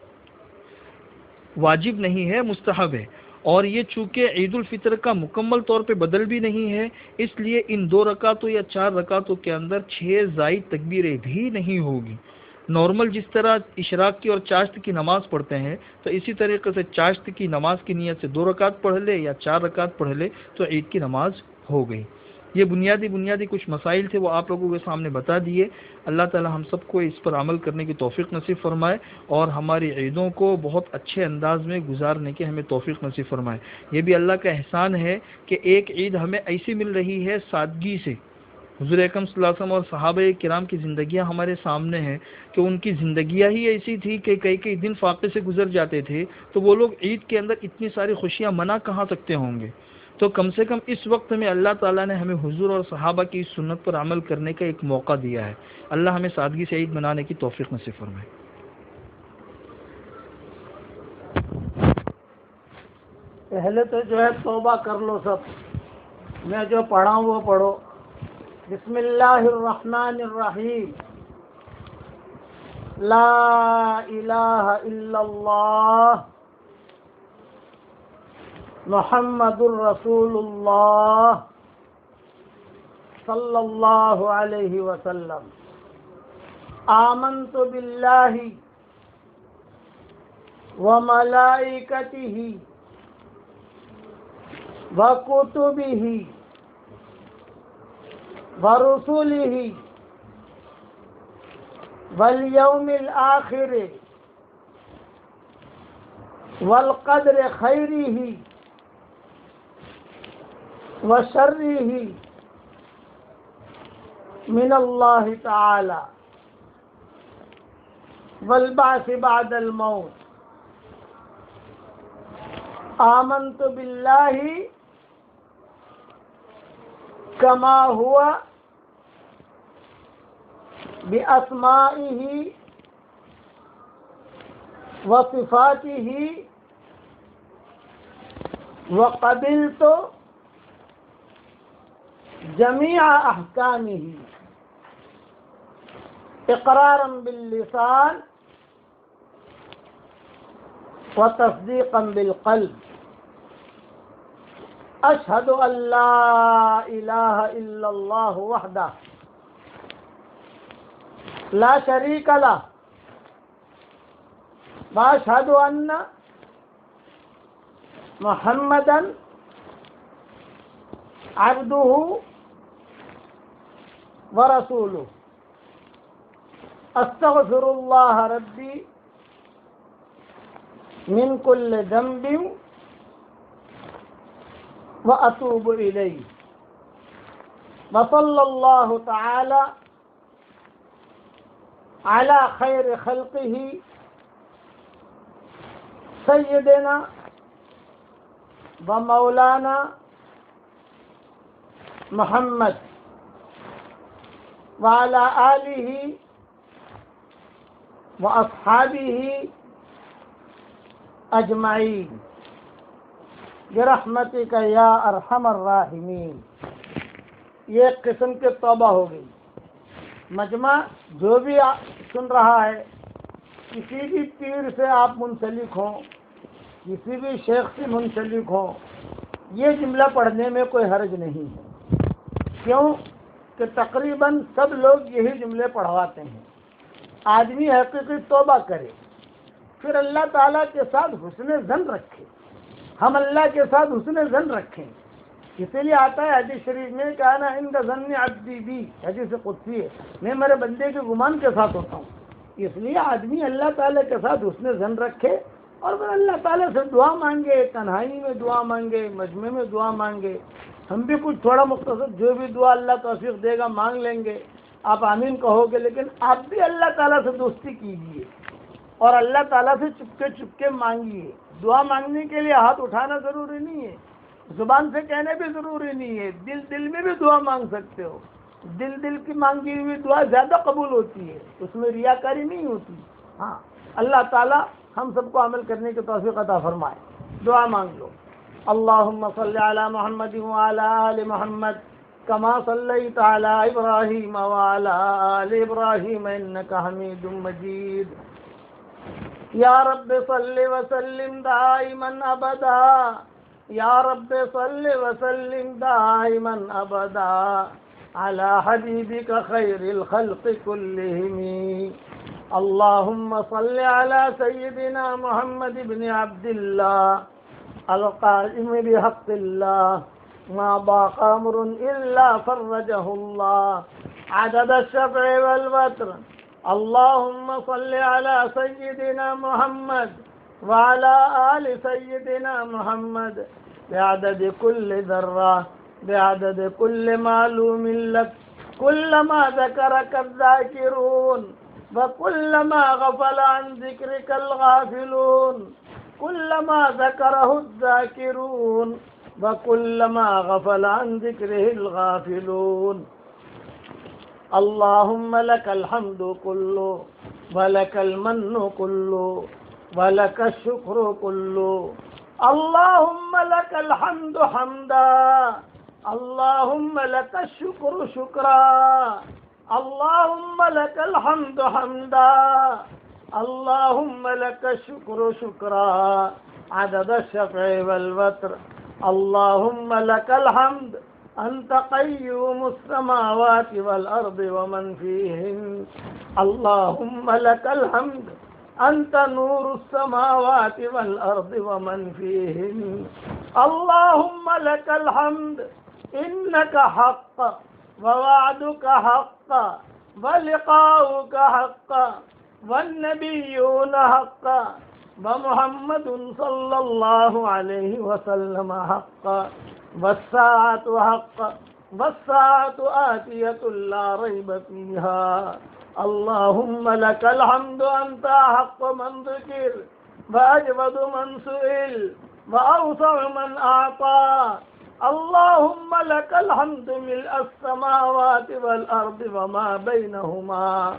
واجب نہیں ہے، مستحب ہے، اور یہ چونکہ عید الفطر کا مکمل طور پہ بدل بھی نہیں ہے اس لیے ان 2 رکعتوں یا 4 رکعتوں کے اندر 6 زائد تکبیریں بھی نہیں ہوگی۔ نارمل جس طرح اشراق کی اور چاشت کی نماز پڑھتے ہیں تو اسی طریقے سے چاشت کی نماز کی نیت سے 2 رکعت پڑھ لے یا 4 رکعت پڑھ لے تو عید کی نماز ہو گئی۔ یہ بنیادی کچھ مسائل تھے، وہ آپ لوگوں کے سامنے بتا دیے۔ اللہ تعالی ہم سب کو اس پر عمل کرنے کی توفیق نصیب فرمائے اور ہماری عیدوں کو بہت اچھے انداز میں گزارنے کی ہمیں توفیق نصیب فرمائے۔ یہ بھی اللہ کا احسان ہے کہ ایک عید ہمیں ایسی مل رہی ہے سادگی سے۔ حضور اکرم صلی اللہ علیہ وسلم اور صحابہ کرام کی زندگیاں ہمارے سامنے ہیں کہ ان کی زندگیاں ہی ایسی تھی کہ کئی دن فاقے سے گزر جاتے تھے، تو وہ لوگ عید کے اندر اتنی ساری خوشیاں منا کہاں سکتے ہوں گے؟ تو کم سے کم اس وقت میں اللہ تعالیٰ نے ہمیں حضور اور صحابہ کی سنت پر عمل کرنے کا ایک موقع دیا ہے۔ اللہ ہمیں سادگی سے عید منانے کی توفیق نصیب فرمائے۔ پہلے تو جو ہے توبہ کر لو سب، میں جو پڑھا ہوں وہ پڑھو۔ بسم اللہ الرحمن الرحیم، لا الہ الا اللہ محمد الرسول اللہ صلی اللہ علیہ وسلم، آمنت باللہ وملائکتہ وکتبہ ورسلہ والیوم الآخر والقدر خیرہ وشرہ من اللہ تعالی والبعث بعد الموت، آمنت باللہ کما ہوا بأسمائہ وصفاتہ وقبلت جميع احکامہ اقرارا باللسان وتصدیقا بالقلب، اشہد ان لا الہ الا اللہ وحدہ لا شریک لہ واشہد ان محمدا عبدہ ورسولہ، استغفر اللہ ربی من کل ذنب واتوب الیہ، وصلی اللہ تعالی علی خیر خلقہ سیدنا ومولانا محمد وعلى آلہ واصحابہ اجمعین برحمتک یا ارحم الراحمین۔ یہ ایک قسم کی توبہ ہو گئی۔ مجمع جو بھی سن رہا ہے، کسی بھی پیر سے آپ منسلک ہوں، کسی بھی شیخ سے منسلک ہوں، یہ جملہ پڑھنے میں کوئی حرج نہیں ہے۔ کیوں کہ تقریباً سب لوگ یہی جملے پڑھواتے ہیں۔ آدمی حقیقی توبہ کرے، پھر اللہ تعالیٰ کے ساتھ حسن ظن رکھے، ہم اللہ کے ساتھ حسن ظن رکھیں۔ اسی لیے آتا ہے حدیث شریف میں کہ انا عند ظن عبدی بی، حدیث قدسی ہے، میں میرے بندے کے گمان کے ساتھ ہوتا ہوں۔ اس لیے آدمی اللہ تعالیٰ کے ساتھ حسن ظن رکھے اور پھر اللہ تعالیٰ سے دعا مانگے، تنہائی میں دعا مانگے، مجمع میں دعا مانگے۔ ہم بھی کچھ تھوڑا مختصر جو بھی دعا اللہ توفیق دے گا مانگ لیں گے، آپ آمین کہو گے، لیکن آپ بھی اللہ تعالیٰ سے دوستی کیجیے اور اللہ تعالیٰ سے چپکے مانگیے۔ دعا مانگنے کے لیے ہاتھ اٹھانا ضروری نہیں ہے، زبان سے کہنے بھی ضروری نہیں ہے، دل میں بھی دعا مانگ سکتے ہو۔ دل کی مانگی ہوئی دعا زیادہ قبول ہوتی ہے، اس میں ریاکاری نہیں ہوتی۔ ہاں، اللہ تعالیٰ ہم سب کو عمل کرنے کی توفیق عطا فرمائے۔ دعا مانگ لو۔ اللہم صلی علی محمد وعلی آل محمد کما صلیت علی ابراہیم وعلی آل ابراہیم انک حمید مجید۔ یا رب صلی وسلم دائما ابدا، یا رب صلی وسلم دائما ابدا علی حبیبک خیر الخلق کلہم۔ اللہم صلی علی سیدنا محمد بن عبد اللہ القائم بحق اللہ، ما باق امر الا فرجہ اللہ عدد الشفع والوتر۔ اللهم صل على سيدنا محمد وعلى آل سيدنا محمد بعدد كل ذرة، بعدد كل معلوم لك، كلما ذكرك الذاكرون وكلما غفل عن ذكرك الغافلون، كلما ذكره الذاكرون وكلما غفل عن ذكره الغافلون۔ اللهم لك الحمد كله ولك المن كله ولك الشكر كله، اللهم لك الحمد حمدا، اللهم لك الشكر شكرا، اللهم لك الحمد حمدا، اللهم لك الشكر شكرا عدد الشفع والوتر. اللهم لك الحمد أنت قيوم السماوات والأرض ومن فيهن. اللهم لك الحمد أنت نور السماوات والأرض ومن فيهن. اللهم لك الحمد إنك حق ووعدك حق ولقاؤك حق والنبيون حق ومحمد صلى الله عليه وسلم حق والساعة حق والساعة آتية لا ريب فيها. اللهم لك الحمد أنت أحق من ذكر وأجود من سئل وأوسع من أعطى. اللهم لك الحمد ملء السماوات والأرض وما بينهما.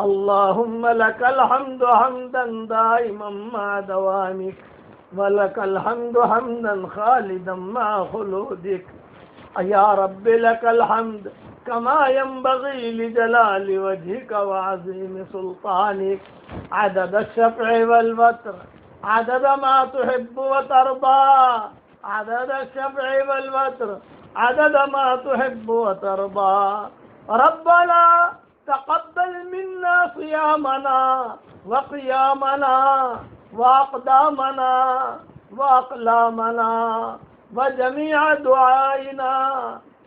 اللهم لك الحمد حمدا دائما مع دوامك، ولك الحمد حمدا خالدا مع خلودك. يا رب لك الحمد كما ينبغي لجلال وجهك وعظيم سلطانك، عدد الشفع والوتر، عدد ما تحب وترضى، عدد الشفع والوتر، عدد ما تحب وترضى. ربنا تقبل منا صيامنا وقيامنا وأقدامنا وأقلامنا وجميع دعائنا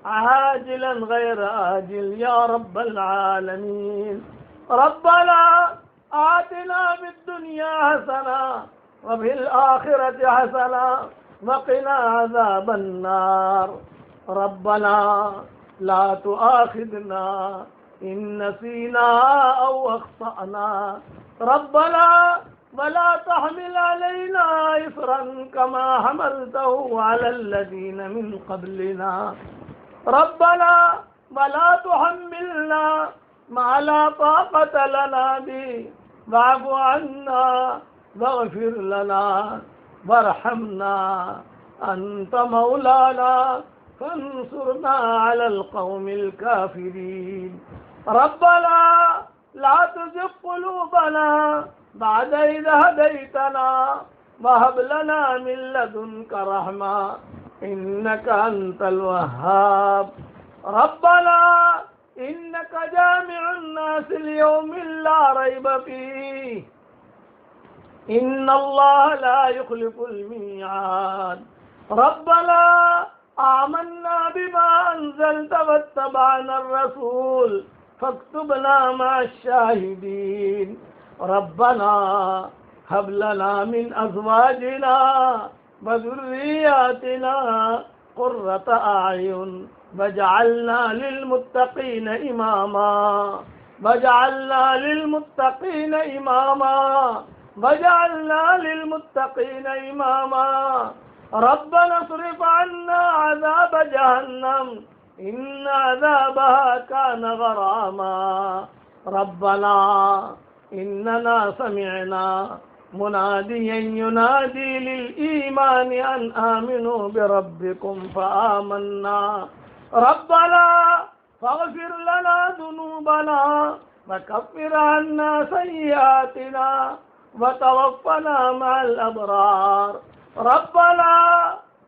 عاجلا غير آجل يا رب العالمين. ربنا آتنا في الدنيا حسنة وفي الآخرة حسنة وقنا عذاب النار. ربنا لا تؤاخذنا إن نسينا أو أخطأنا. ربنا ولا تحمل علينا إصرا كما حملته على الذين من قبلنا. ربنا ولا تحملنا ما لا طاقة لنا به، واعف عنا واغفر لنا وارحمنا، أنت مولانا فانصرنا على القوم الكافرين. ربنا لا تزغ قلوبنا بعد إذ هديتنا وهب لنا من لدنك رحمة إنك أنت الوهاب. ربنا إنك جامع الناس ليوم لا ريب فيه، إن الله لا يخلف الميعاد. ربنا آمنا بما أنزلت واتبعنا الرسول فاكتبنا مع الشاهدين. ربنا هب لنا من أزواجنا وذرياتنا قرة أعين واجعلنا للمتقين إماما، واجعلنا للمتقين إماما، واجعلنا للمتقين إماما. ربنا اصرف عنا عذاب جهنم إن عذابها كان غراما. ربنا إننا سمعنا مناديا ينادي للإيمان أن آمنوا بربكم فآمنا. ربنا فاغفر لنا ذنوبنا وكفر عنا سيئاتنا وتوفنا مع الأبرار. ربنا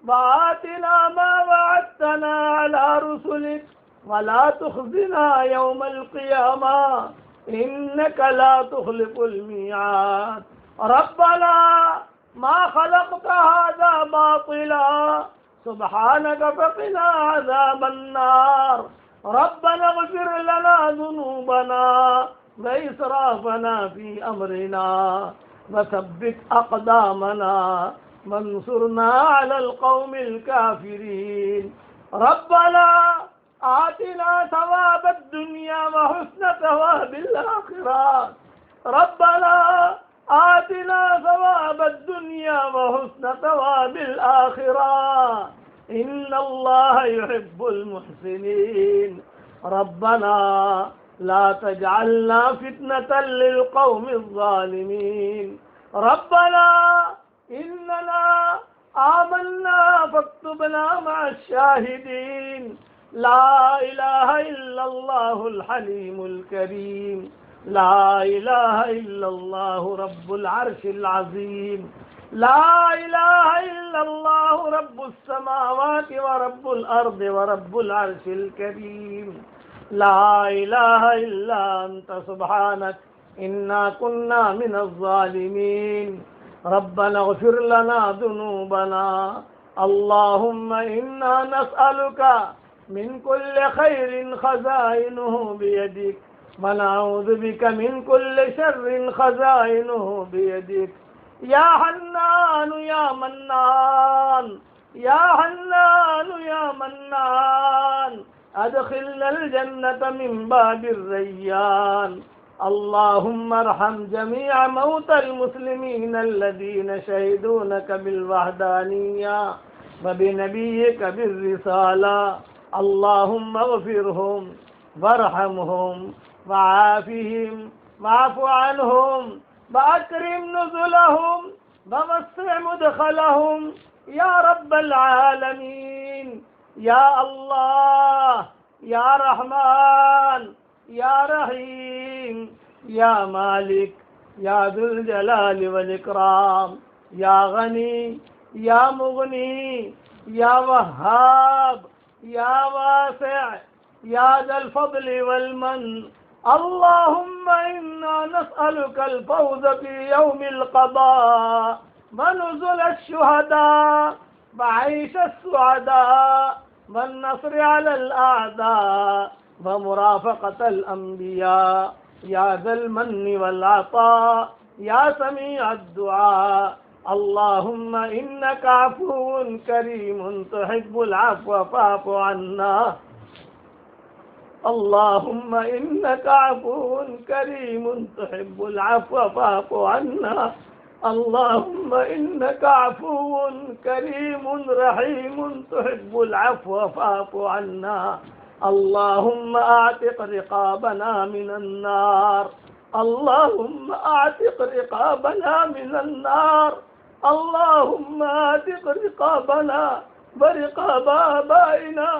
وآتنا ما وعدتنا على رسلك ولا تخزنا يوم القيامة إنك لا تخلف الميعاد. ربنا ما خلقت هذا باطلا سبحانك فقنا عذاب النار. ربنا اغفر لنا ذنوبنا وإسرافنا في أمرنا وثبت أقدامنا وانصرنا على القوم الكافرين. ربنا آتنا ثواب الدنيا وحسن ثواب الآخرة. ربنا آتنا ثواب الدنيا وحسن ثواب الآخرة إن الله يحب المحسنين. ربنا لا تجعلنا فتنة للقوم الظالمين. ربنا إننا آمنا فاكتبنا مع الشاهدين. لا إله إلا الله الحليم الكريم. لا إله إلا الله رب العرش العظيم. لا إله إلا الله رب السماوات ورب الأرض ورب العرش الكريم. لا إله إلا أنت سبحانك إنا كنا من الظالمين. ربنا اغفر لنا ذنوبنا. اللهم إنا نسألك من كل خير خزائنه بيدك، ونعوذ بك من كل شر خزائنه بيدك. يا حنان يا منان، يا حنان يا منان، أدخلنا الجنة من باب الريان. اللهم ارحم جميع موتى المسلمين الذين شهدوا لك بالوحدانية وبنبيك بالرسالة. اللهم اغفرهم وارحمهم وعافهم واعف عنهم وأكرم نزلهم ووسع مدخلهم يا رب العالمين. يا الله، يا رحمن، يا رحيم، يا مالك، يا ذو الجلال والإكرام، يا غني، يا مغني، يا وهاب، يا واسع، يا ذا الفضل والمن. اللهم إنا نسألك الفوز في يوم القضاء ونزل الشهداء وعيش السعداء والنصر على الأعداء ومرافقة الأنبياء. يا ذا المن والعطاء، يا سميع الدعاء. اللهم إنك عفو كريم تحب العفو فاعف عنا. اللهم إنك عفو كريم تحب العفو فاعف عنا. اللهم إنك عفو كريم رحيم تحب العفو فاعف عنا. اللهم أعتق رقابنا من النار. اللهم أعتق رقابنا من النار. اللهم أعتق رقابنا ورقاب آبائنا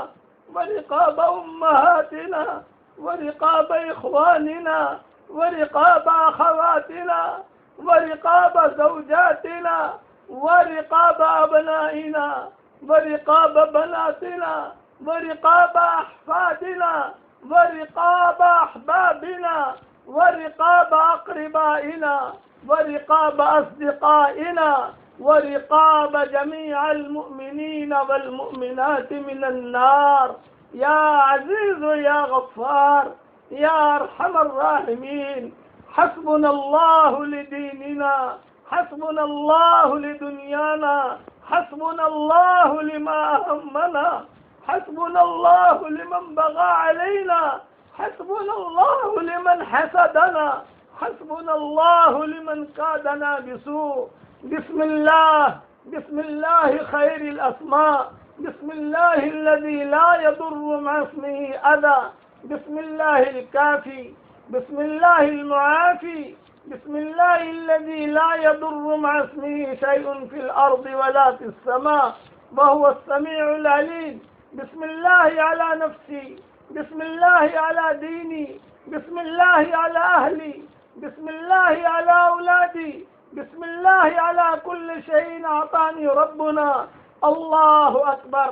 ورقاب أمهاتنا ورقاب إخواننا ورقاب أخواتنا ورقاب زوجاتنا ورقاب أبنائنا ورقاب بناتنا ورقاب أحفادنا ورقاب أحبابنا ورقاب أقربائنا ورقاب أصدقائنا ورقاب جميع المؤمنين والمؤمنات من النار. يا عزيز يا غفار يا أرحم الراحمين. حسبنا الله لديننا، حسبنا الله لدنيانا، حسبنا الله لما أهمنا، حسبنا الله لمن بغى علينا، حسبنا الله لمن حسدنا، حسبنا الله لمن كادنا بسوء. بسم الله، بسم الله خير الأسماء، بسم الله الذي لا يضر مع اسمه أذى، بسم الله الكافي، بسم الله المعافي، بسم الله الذي لا يضر مع اسمه شيء في الأرض ولا في السماء وهو السميع العليم. بسم الله على نفسي، بسم الله على ديني، بسم الله على أهلي، بسم الله على أولادي، بسم الله على كل شيء أعطاني ربنا. الله أكبر،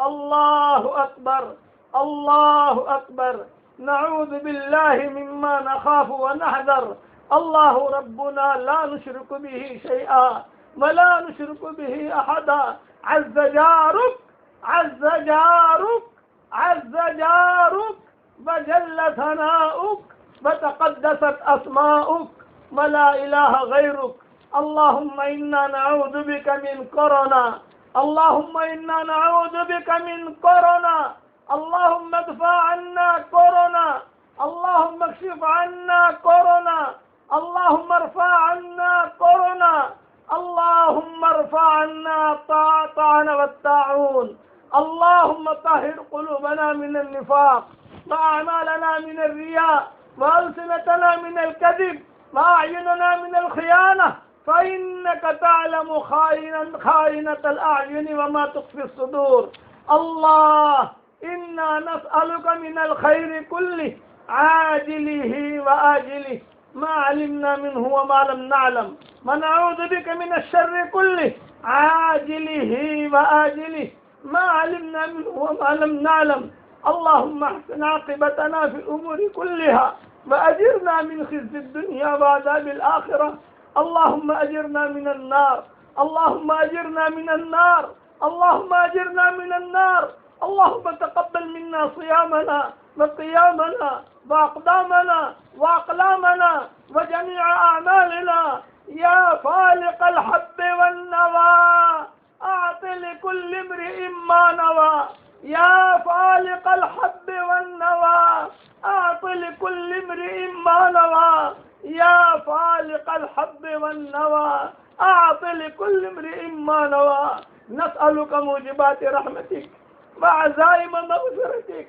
الله أكبر، الله أكبر. نعوذ بالله مما نخاف ونحذر. الله ربنا لا نشرك به شيئا ولا نشرك به أحدا. عز جارك، عز جارك، عز جارك، وجل ثناؤك وتقدست أسماؤك ولا إله غيرك. اللهم إنا نعوذ بك من كورونا، اللهم إنا نعوذ بك من كورونا. اللهم ادفع عنا كورونا، اللهم اكشف عنا كورونا، اللهم ارفع عنا كورونا، اللهم ارفع عنا الطاعن والطاعون. اللهم طهر قلوبنا من النفاق وأعمالنا من الرياء وألسنتنا من الكذب وأعيننا من الخيانة، فإنك تعلم خائنة الأعين وما تخفي الصدور. الله إنا نسألك من الخير كله عاجله وآجله ما علمنا منه وما لم نعلم، ونعوذ بك من الشر كله عاجله وآجله ما علمنا منه وما لم نعلم. اللهم احسن عاقبتنا في الأمور كلها وأجرنا من خزي الدنيا وعذاب الآخرة. اللهم أجرنا من النار، اللهم أجرنا من النار، اللهم أجرنا من النار. اللهم تقبل منا صيامنا وقيامنا وأقدامنا وأقلامنا وجميع أعمالنا. يا فالق الحب والنوى أعط لكل امرئ ما نوى. يا فالق الحب والنوى أعط لكل امرئ ما نوى. يا فالق الحب والنوى أعط لكل امرئ ما نوى. نسألك موجبات رحمتك وعزائم مغفرتك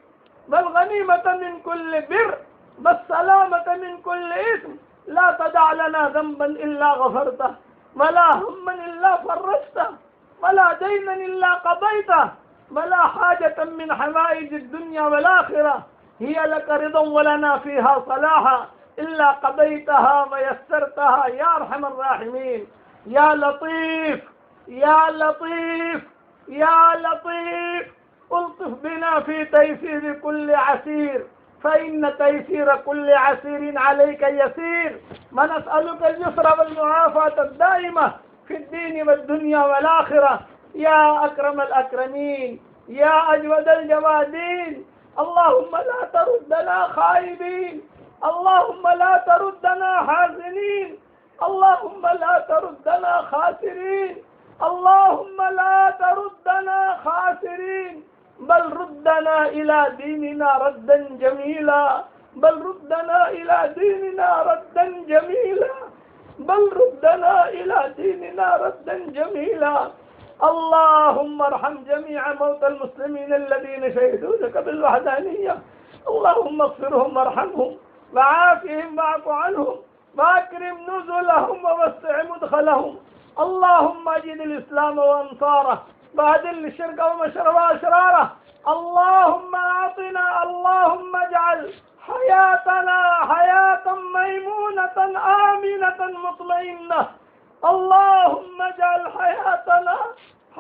والغنيمة من كل بر والسلامة من كل إثم. لا تدع لنا ذنبا إلا غفرته، ولا هما إلا فرجته، ولا دينا إلا قضيته، ولا حاجة من حوائج الدنيا والآخرة هي لك رضا ولنا فيها صلاحا إلا قضيتها ويسرتها يا أرحم الراحمين. يا لطيف يا لطيف يا لطيف الطف بنا في تيسير كل عسير، فإن تيسير كل عسير عليك يسير. ونسألك اليسر والمعافاة الدائمة في الدين والدنيا والآخرة يا أكرم الأكرمين يا أجود الجوادين. اللهم لا تردنا خائبين، اللهم لا تردنا حازنين، اللهم لا تردنا خاسرين، اللهم لا تردنا خاسرين، بل ردنا إلى ديننا ردا جميلا، بل ردنا إلى ديننا ردا جميلا، بل ردنا إلى ديننا ردا جميلا. اللهم ارحم جميع موتى المسلمين الذين شهدوا لك بالوحدانية. اللهم اغفرهم وارحمهم وعافهم واعف عنهم واكرم نزلهم ووسع مدخلهم. اللهم اجد الإسلام وأنصاره وأذل الشرك وأشراره. اللهم أعطنا، اللهم اجعل حياتنا حياة ميمونة آمنة مطمئنة. اللهم اجعل حياتنا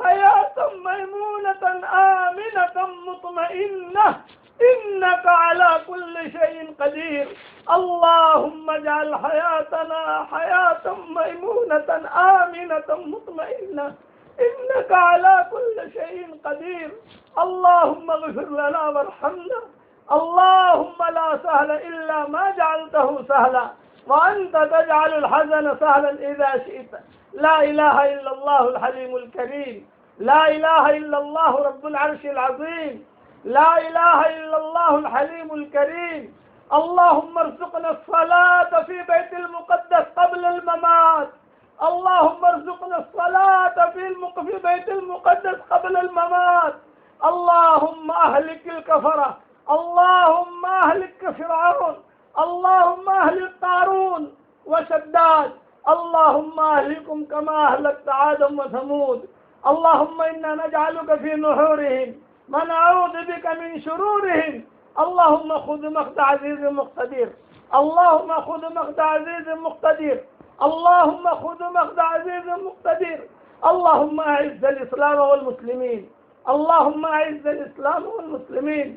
حياة ميمونة آمنة مطمئنة إنك على كل شيء قدير. اللهم اجعل حياتنا حياة ميمونة آمنة مطمئنة إنك على كل شيء قدير. اللهم اغفر لنا وارحمنا. اللهم لا سهل إلا ما جعلته سهلا، وأنت تجعل الحزن سهلا إذا شئت. لا إله إلا الله الحليم الكريم، لا إله إلا الله رب العرش العظيم، لا إله إلا الله الحليم الكريم. اللهم ارزقنا الصلاة في بيت المقدس قبل الممات. اللهم ارزقنا الصلاة في بيت المقدس قبل الممات. اللهم أهلك الكفرة، اللهم أهلك فرعون، اللهم أهلك قارون وشداد، اللهم أهلكم كما أهلكت عادا وثمود. اللهم إنا نجعلك في نحورهم ونعوذ بك من شرورهم. اللهم خذ مقت عزيز مقتدر، اللهم خذ مقت عزيز مقتدر، اللهم خذ مقت عزيز مقتدر. اللهم أعز الإسلام والمسلمين، اللهم أعز الإسلام والمسلمين.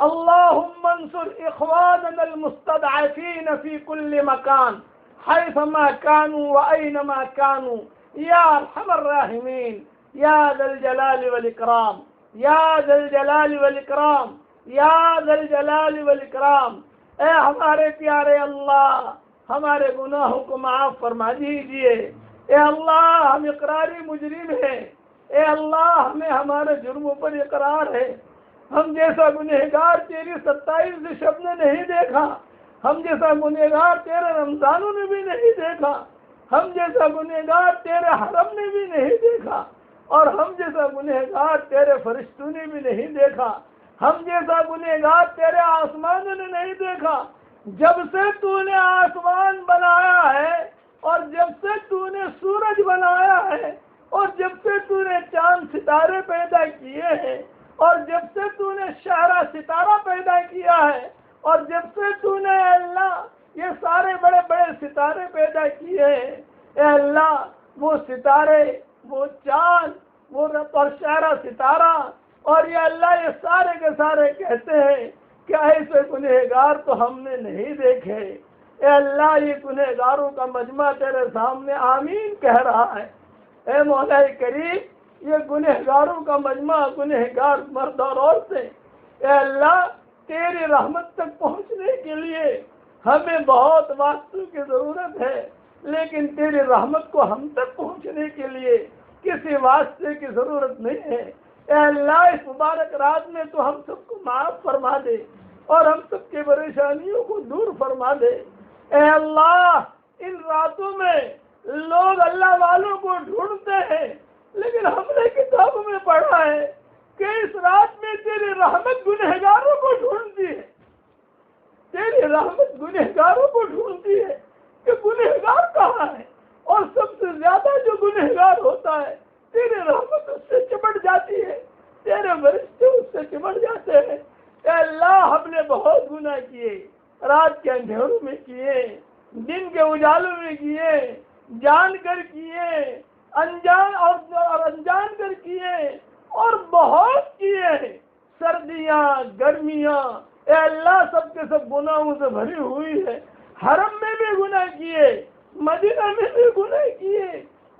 اللهم انصر إخواننا المستضعفين في كل مكان حيثما كانوا وأينما كانوا يا أرحم الراحمين يا ذا الجلال والإكرام، يا ذا الجلال والإكرام، یا ذا الجلال والاکرام۔ اے ہمارے پیارے اللہ، ہمارے گناہوں کو معاف فرما دیجئے۔ اے اللہ، ہم اقراری مجرم ہیں۔ اے اللہ، ہمیں ہمارے جرموں پر اقرار ہے۔ ہم جیسا گنہگار تیری 27 شب نے نہیں دیکھا، ہم جیسا گنہگار تیرے رمضانوں نے بھی نہیں دیکھا، ہم جیسا گنہگار تیرے حرم نے بھی نہیں دیکھا، اور ہم جیسا گنہگار تیرے فرشتوں نے بھی نہیں دیکھا، ہم جیسا گنہگار تیرے آسمانوں نے نہیں دیکھا۔ جب سے تو نے آسمان بنایا ہے اور جب سے تو نے سورج بنایا ہے، اور جب سے تو نے چاند ستارے پیدا کیے ہیں، اور جب سے تو نے شہرہ ستارہ پیدا کیا ہے، اور جب سے تو نے اے اللہ یہ سارے بڑے بڑے ستارے پیدا کیے ہیں، اے اللہ وہ ستارے، وہ چاند، وہ اور شہرہ ستارہ، اور یہ اللہ یہ سارے کے سارے کہتے ہیں کہ ایسے گنہگار تو ہم نے نہیں دیکھے۔ اے اللہ یہ گنہگاروں کا مجمع تیرے سامنے آمین کہہ رہا ہے۔ اے مولا کریم یہ گنہگاروں کا مجمع، گنہگار مرد اور عورتیں، اے اللہ تیری رحمت تک پہنچنے کے لیے ہمیں بہت واسطوں کی ضرورت ہے، لیکن تیری رحمت کو ہم تک پہنچنے کے لیے کسی واسطے کی ضرورت نہیں ہے۔ اے اللہ اس مبارک رات میں تو ہم سب کو معاف فرما دے اور ہم سب کی پریشانیوں کو دور فرما دے۔ اے اللہ ان راتوں میں لوگ اللہ والوں کو ڈھونڈتے ہیں، لیکن ہم نے کتابوں میں پڑھا ہے کہ اس رات میں تیری رحمت گنہگاروں کو ڈھونڈتی ہے، تیری رحمت گنہگاروں کو ڈھونڈتی ہے کہ گنہگار کہاں ہے، اور سب سے زیادہ جو گنہگار ہوتا ہے تیری رحمت اس سے چمٹ جاتی ہے، تیرے فرشتے اس سے چمٹ جاتے ہیں۔ اے اللہ ہم نے بہت گناہ کیے، رات کے اندھیروں میں کیے، دن کے اجالوں میں کیے، جان کر کیے، انجان کر کیے، اور بہت کیے، سردیاں گرمیاں، اے اللہ سب کے سب گناہوں سے بھری ہوئی ہے۔ حرم میں بھی گناہ کیے، مدینہ میں بھی گناہ کیے،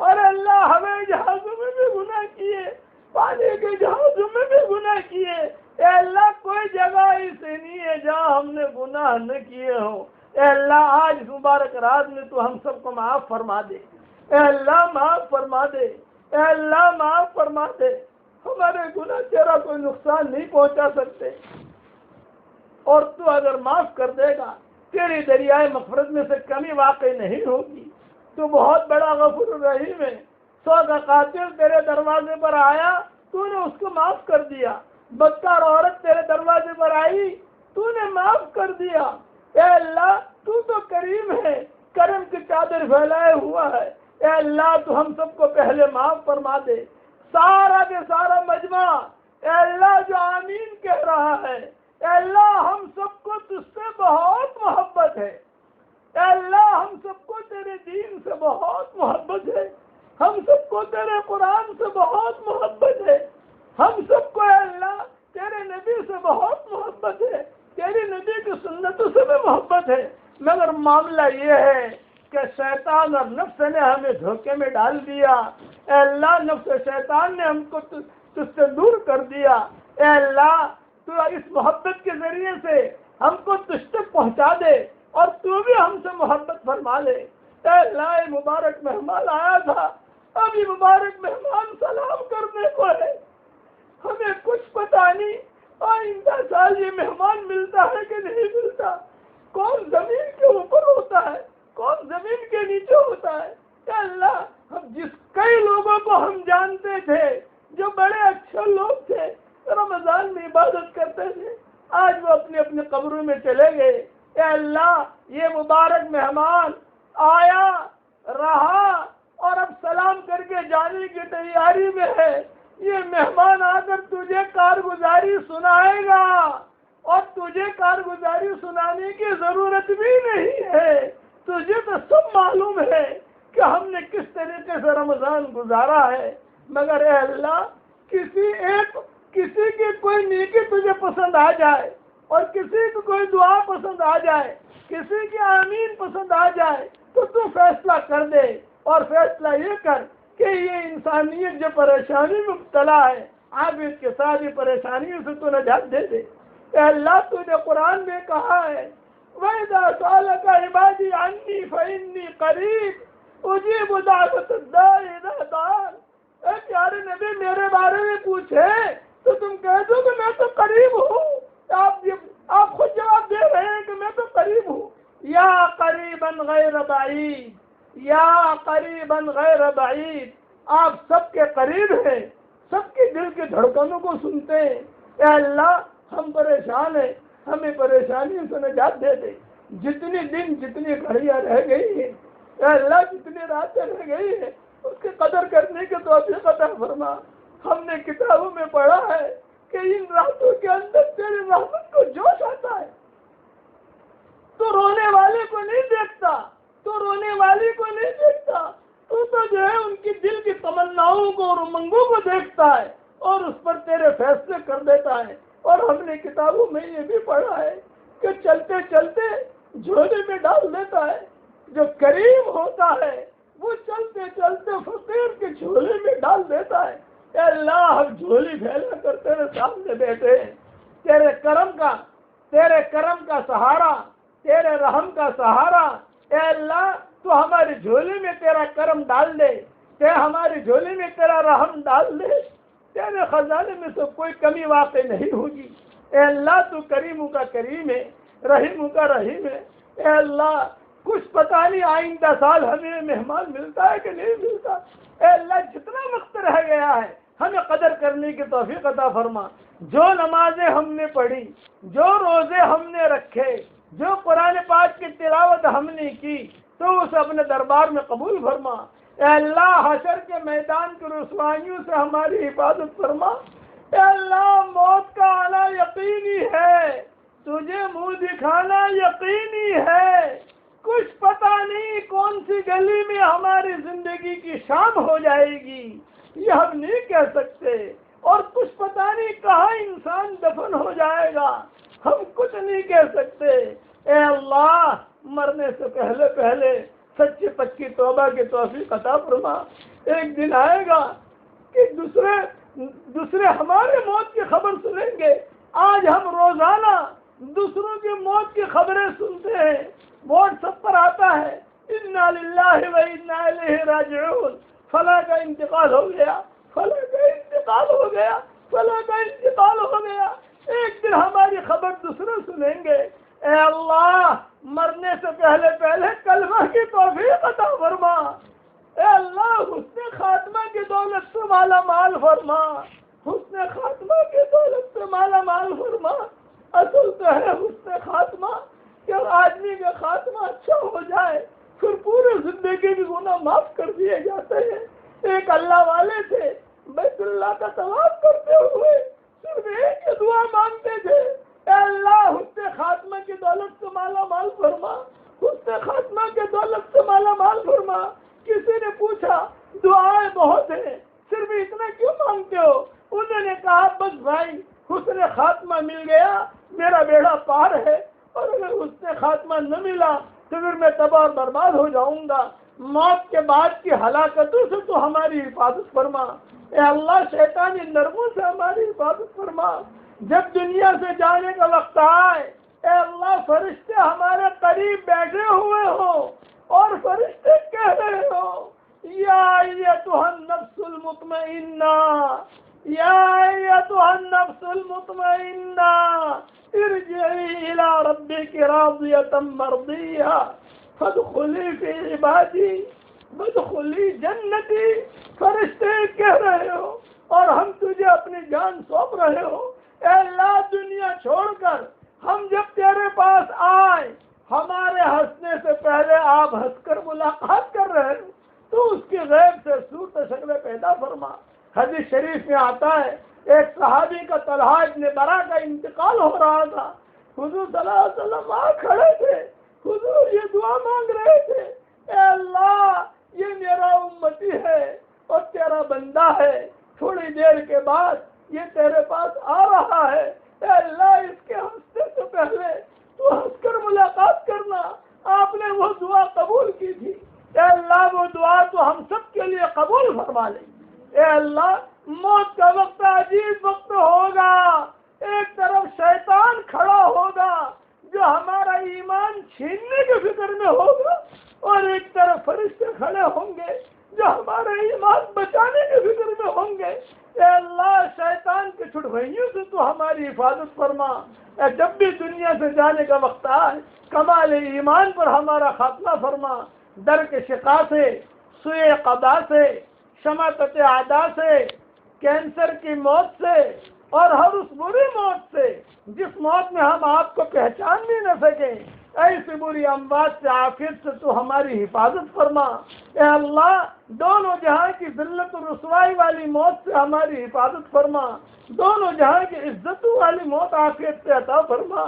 اور اللہ ہوائی جہازوں میں بھی گناہ کیے، پانی کے جہازوں میں بھی گناہ کیے۔ اے اللہ کوئی جگہ ایسی نہیں ہے جہاں ہم نے گناہ نہ کیے ہوں۔ اے اللہ آج مبارک رات میں تو ہم سب کو معاف فرما دے، اے اللہ معاف فرما دے، اے اللہ معاف فرما دے۔ ہمارے گناہ تیرا کوئی نقصان نہیں پہنچا سکتے، اور تو اگر معاف کر دے گا تیری دریائے مغفرت میں سے کمی واقع نہیں ہوگی۔ تو بہت بڑا غفور الرحیم ہے۔ 100 کا قاتل تیرے دروازے پر آیا، تو نے اس کو معاف کر دیا۔ بدکار عورت تیرے دروازے پر آئی، تو نے معاف کر دیا۔ اے اللہ تو کریم ہے، کرم کی چادر پھیلائے ہوا ہے۔ اے اللہ تو ہم سب کو پہلے معاف فرما دے۔ سارا کے سارا مجمع اے اللہ جو آمین کہہ رہا ہے، اے اللہ ہم سب کو تجھ سے بہت محبت ہے۔ اے اللہ ہم سب کو تیرے دین سے بہت محبت ہے، ہم سب کو تیرے قرآن سے بہت محبت ہے، ہم سب کو اے اللہ تیرے نبی سے بہت محبت ہے، تیری نبی کی سنتوں سے بھی محبت ہے۔ مگر معاملہ یہ ہے کہ شیطان اور نفس نے ہمیں دھوکے میں ڈال دیا۔ اے اللہ نفس شیطان نے ہم کو تجھ سے دور کر دیا۔ اے اللہ تو اس محبت کے ذریعے سے ہم کو تجھ تک پہنچا دے، اور تو بھی ہم سے محبت فرما لے۔ اے اللہ یہ مبارک مہمان آیا تھا، اب یہ مبارک مہمان سلام کرنے کو ہے، ہمیں کچھ پتا نہیں آئندہ سال یہ مہمان ملتا ہے کہ نہیں ملتا، کون زمین کے اوپر ہوتا ہے، کون زمین کے نیچے ہوتا ہے۔ اے اللہ ہم کئی لوگوں کو ہم جانتے تھے جو بڑے اچھے لوگ تھے، رمضان میں عبادت کرتے تھے، آج وہ اپنے اپنے قبروں میں چلے گئے۔ اے اللہ یہ مبارک مہمان آیا رہا اور اب سلام کر کے جانے کی تیاری میں ہے۔ یہ مہمان آ کر تجھے کارگزاری سنائے گا، اور تجھے کارگزاری سنانے کی ضرورت بھی نہیں ہے، تجھے تو سب معلوم ہے کہ ہم نے کس طریقے سے رمضان گزارا ہے۔ مگر اے اللہ کسی کی کوئی نیکی تجھے پسند آ جائے، اور کسی کی کوئی دعا پسند آ جائے، کسی کی آمین پسند آ جائے، تو فیصلہ کر دے، اور فیصلہ یہ کر کہ یہ انسانیت جو پریشانی میں مبتلا ہے، عابد کے ساتھ یہ پریشانیوں سے تو نجات دے دے۔ اے اللہ تو نے قرآن میں کہا ہے وَإِذَا سَأَلَكَ عِبَادِي عَنِّي فَإِنِّي قَرِيبٌ أُجِيبُ دَعْوَةَ الدَّاعِ إِذَا دَعَانِ۔ اے پیارے نبی میرے بارے میں پوچھے تو تم کہہ دو کہ میں تو قریب ہوں۔ آپ خود جواب دے رہے ہیں کہ میں تو قریب ہوں۔ یا قریباً غیر بعید، یا قریباً غیر بعید، آپ سب کے قریب ہیں، سب کے دل کی دھڑکنوں کو سنتے ہیں۔ اے اللہ ہم پریشان ہیں، ہمیں پریشانیوں سے نجات دے دے۔ جتنی دن جتنی گھڑیاں رہ گئی ہیں اے اللہ جتنی راتیں رہ گئی ہیں اس کی قدر کرنے کی توفیق عطا فرما۔ ہم نے کتابوں میں پڑھا ہے کہ ان راتوں کے اندر تیری رحمت کو جوش آتا ہے، تو رونے والے کو نہیں دیکھتا، تو رونے والی کو نہیں دیکھتا، تو جو ہے ان کی دل کی تمناؤں کو اور امنگوں کو دیکھتا ہے اور اس پر تیرے فیصلے کر دیتا ہے۔ اور ہم نے کتابوں میں یہ بھی پڑھا ہے کہ چلتے چلتے جھولے میں ڈال دیتا ہے۔ جو کریم ہوتا ہے وہ چلتے چلتے فقیر کے جھولے میں ڈال دیتا ہے۔ اے اللہ ہم جھولی پھیلا کر تیرے سامنے بیٹھے ہیں، تیرے کرم کا سہارا، تیرے رحم کا سہارا۔ اے اللہ تو ہماری جھولی میں تیرا کرم ڈال دے، ہماری جھولی میں تیرا رحم ڈال دے، تیرے خزانے میں سے کوئی کمی واقع نہیں ہوگی۔ اے اللہ تو کریموں کا کریم ہے، رحیموں کا رحیم ہے۔ اے اللہ کچھ پتہ نہیں آئندہ سال ہمیں مہمان ملتا ہے کہ نہیں ملتا۔ اے اللہ جتنا وقت رہ گیا ہے ہمیں قدر کرنے کی توفیق عطا فرما۔ جو نمازیں ہم نے پڑھی، جو روزے ہم نے رکھے، جو قرآن پاک کی تلاوت ہم نے کی، تو اسے اپنے دربار میں قبول فرما۔ اے اللہ حشر کے میدان کی رسوائیوں سے ہماری حفاظت فرما۔ اے اللہ موت کا آنا یقینی ہے، تجھے منہ دکھانا یقینی ہے، کچھ پتہ نہیں کون سی گلی میں ہماری زندگی کی شام ہو جائے گی، یہ ہم نہیں کہہ سکتے، اور کچھ پتہ نہیں کہاں انسان دفن ہو جائے گا، ہم کچھ نہیں کہہ سکتے۔ اے اللہ مرنے سے پہلے پہلے سچی پکی توبہ کی توفیق عطا فرما۔ ایک دن آئے گا کہ دوسرے ہمارے موت کی خبر سنیں گے۔ آج ہم روزانہ دوسروں کی موت کی خبریں سنتے ہیں، واٹس ایپ پر آتا ہے انا للہ و انا الیہ راجعون، فلاں کا انتقال ہو گیا، فلاں کا انتقال ہو گیا، فلاں کا انتقال ہو گیا۔ ایک دن ہماری خبر دوسرے سنیں گے۔ اے اللہ مرنے سے پہلے پہلے کلمہ کی توفیق عطا فرما۔ اے اللہ حسن خاتمہ کی دولت سے مالا مال فرما، حسن خاتمہ کی دولت سے مالا مال فرما۔ اصل تو ہے حسن خاتمہ کہ آدمی کا خاتمہ اچھا ہو جائے پھر پورے زندگی کے گناہ معاف کر دیے جاتے ہیں۔ ایک اللہ والے تھے، بیت اللہ کا طواف کرتے ہوئے صرف ایک ہی دعا مانگتے تھے، اے اللہ حسن خاتمہ کی دولت سے مالا مال فرما، حسن خاتمہ کی دولت سے مالا مال فرما۔ کسی نے پوچھا دعائیں بہت ہیں صرف اتنا کیوں مانگتے ہو؟ انہوں نے کہا بس بھائی حسن خاتمہ مل گیا میرا بیڑا پار ہے، اور اگر حسن خاتمہ نہ ملا تو پھر میں تباہ اور برباد ہو جاؤں گا۔ موت کے بعد کی ہلاکتوں سے تو ہماری حفاظت فرما۔ اے اللہ شیطانی نرموں سے ہماری حفاظت فرما۔ جب دنیا سے جانے کا وقت آئے اے اللہ فرشتے ہمارے قریب بیٹھے ہوئے ہوں اور فرشتے کہہ رہے ہوں یا ایتھا النفس المطمئنہ، یا ایتھا النفس المطمئنہ ارجعی الی ربک راضیۃ مرضیہ فادخلی فی عبادی وادخلی جنتی۔ فرشتے کہہ رہے ہو اور ہم تجھے اپنی جان سونپ رہے ہو۔ اے اللہ دنیا چھوڑ کر ہم جب تیرے پاس آئے ہمارے ہنسنے سے پہلے آپ ہنس کر ملاقات کر رہے ہو تو اس کی غیب سے صورت شکل پیدا فرما۔ حدیث شریف میں آتا ہے ایک صحابی کا طلحہ ابن برا کا انتقال ہو رہا تھا، حضور صلی اللہ علیہ وسلم وہاں کھڑے تھے، حضور یہ دعا مانگ رہے تھے اے اللہ یہ میرا امتی ہے اور تیرا بندہ ہے، تھوڑی دیر کے بعد یہ تیرے پاس آ رہا ہے، اے اللہ اس کے ہنسنے سے پہلے تو ہنس کر ملاقات کرنا۔ آپ نے وہ دعا قبول کی تھی، اے اللہ وہ دعا تو ہم سب کے لیے قبول فرما لیں۔ اے اللہ موت کا وقت عجیب وقت ہوگا، ایک طرف شیطان کھڑا ہوگا جو ہمارا ایمان چھیننے کی فکر میں ہوگا، اور ایک طرف فرشتے کھڑے ہوں گے جو ہمارا ایمان بچانے کی فکر میں ہوں گے۔ اے اللہ شیطان کے چھڑوائیوں سے تو ہماری حفاظت فرما۔ اے جب بھی دنیا سے جانے کا وقت آئے کمال ایمان پر ہمارا خاتمہ فرما، در کے شقا سے، سوء قضا سے، شماتت اعداء سے، کینسر کی موت سے اور ہر اس بری موت سے جس موت میں ہم آپ کو پہچان بھی نہ سکیں، ایسی بری اموات سے عافیت سے تو ہماری حفاظت فرما۔ اے اللہ دونوں جہاں کی ذلت و رسوائی والی موت سے ہماری حفاظت فرما، دونوں جہاں کی عزت والی موت عافیت سے عطا فرما۔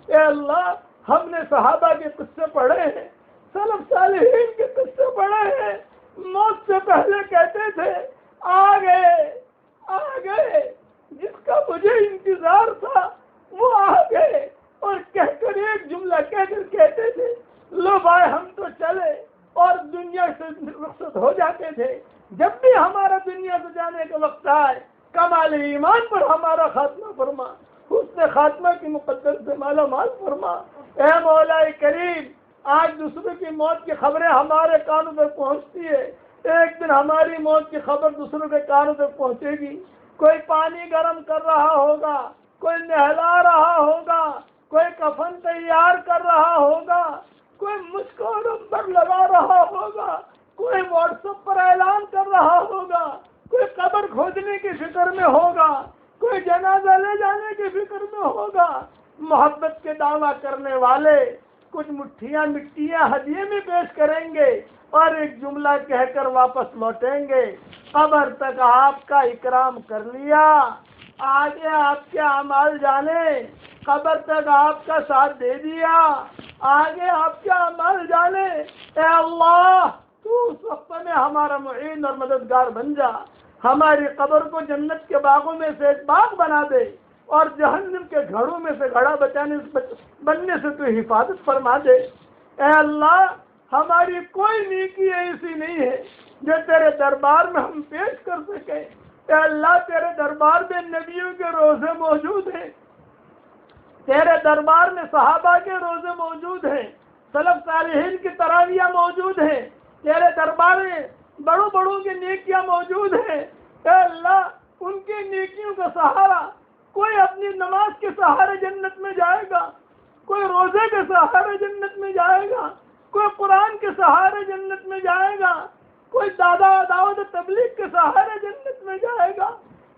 اے اللہ ہم نے صحابہ کے قصے پڑھے ہیں، سلف صالحین کے قصے پڑھے ہیں، موت سے پہلے کہتے تھے آ گئے، جس کا مجھے انتظار تھا وہ آ گئے، اور کہہ کر ایک جملہ کہہ کر کہتے تھے لو بھائی ہم تو چلے، اور دنیا سے رخصت ہو جاتے تھے۔ جب بھی ہمارا دنیا سے جانے کا وقت آئے کمال ایمان پر ہمارا خاتمہ فرما، حسن خاتمہ کی مقدس سے مالا مال فرما۔ اے مولا کریم آج دوسروں کی موت کی خبریں ہمارے کانوں تک پہنچتی ہے، ایک دن ہماری موت کی خبر دوسروں کے کانوں تک پہنچے گی۔ کوئی پانی گرم کر رہا ہوگا، کوئی نہلا رہا ہوگا، کوئی کفن تیار کر رہا ہوگا، کوئی مشک اور عمبر لگا رہا ہوگا، کوئی واٹس ایپ پر اعلان کر رہا ہوگا، کوئی قبر کھودنے کی فکر میں ہوگا، کوئی جنازہ لے جانے کی فکر میں ہوگا۔ محبت کے دعویٰ کرنے والے کچھ مٹھیاں مٹیاں ہدیے میں پیش کریں گے اور ایک جملہ کہہ کر واپس لوٹیں گے، قبر تک آپ کا اکرام کر لیا، آگے آپ کے اعمال جانے، قبر تک آپ کا ساتھ دے دیا، آگے آپ کے اعمال جانے۔ اے اللہ تو اس وقت میں ہمارا معین اور مددگار بن جا، ہماری قبر کو جنت کے باغوں میں سے ایک باغ بنا دے، اور جہنم کے گھڑوں میں سے گھڑا بننے سے تو حفاظت فرما دے۔ اے اللہ ہماری کوئی نیکی ایسی نہیں ہے جو تیرے دربار میں ہم پیش کر سکیں۔ اے اللہ تیرے دربار میں نبیوں کے روزے موجود ہیں، تیرے دربار میں صحابہ کے روزے موجود ہیں، سلف صالحین کی تراویح موجود ہیں، تیرے دربار میں بڑوں کی نیکیاں موجود ہیں۔ اے اللہ ان کی نیکیوں کا سہارا، کوئی اپنی نماز کے سہارے جنت میں جائے گا، کوئی روزے کے سہارے جنت میں جائے گا، کوئی قرآن کے سہارے جنت میں جائے گا، کوئی دعوت تبلیغ کے سہارے جنت میں جائے گا۔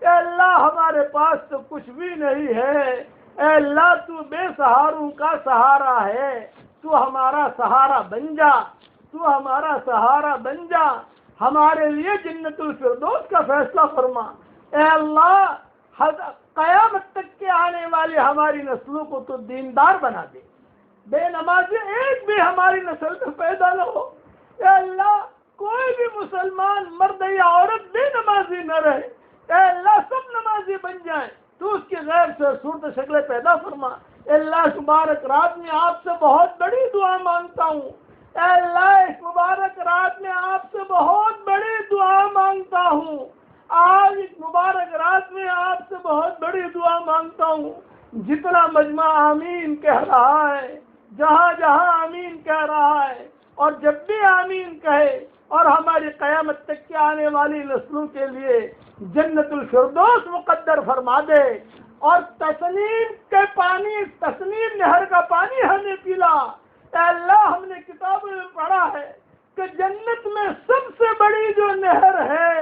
اے اللہ ہمارے پاس تو کچھ بھی نہیں ہے، اے اللہ تو بے سہاروں کا سہارا ہے، تو ہمارا سہارا بن جا، تو ہمارا سہارا بن جا، ہمارے لیے جنت الفردوس کا فیصلہ فرما۔ اے اللہ قیامت تک کے آنے والی ہماری نسلوں کو تو دیندار بنا دے، بے نمازی ایک بھی ہماری نسل میں پیدا نہ ہو۔ اے اللہ کوئی بھی مسلمان مرد یا عورت بے نمازی نہ رہے، اے اللہ سب نمازی بن جائیں، تو اس کی غیر سے صورت شکلیں پیدا فرما۔ اے اللہ اس مبارک رات میں آپ سے بہت بڑی دعا مانگتا ہوں، اے اللہ اس مبارک رات میں آپ سے بہت بڑی دعا مانگتا ہوں، آج اس مبارک رات میں آپ سے بہت بڑی دعا مانگتا ہوں۔ جتنا مجمع آمین کہہ رہا ہے، جہاں جہاں آمین کہہ رہا ہے، اور جب بھی آمین کہے اور ہماری قیامت تک کے آنے والی نسلوں کے لیے جنت الفردوس مقدر فرما دے، اور تسنیم کے پانی، تسنیم نہر کا پانی ہمیں پلا۔ اے اللہ ہم نے کتابوں میں پڑھا ہے کہ جنت میں سب سے بڑی جو نہر ہے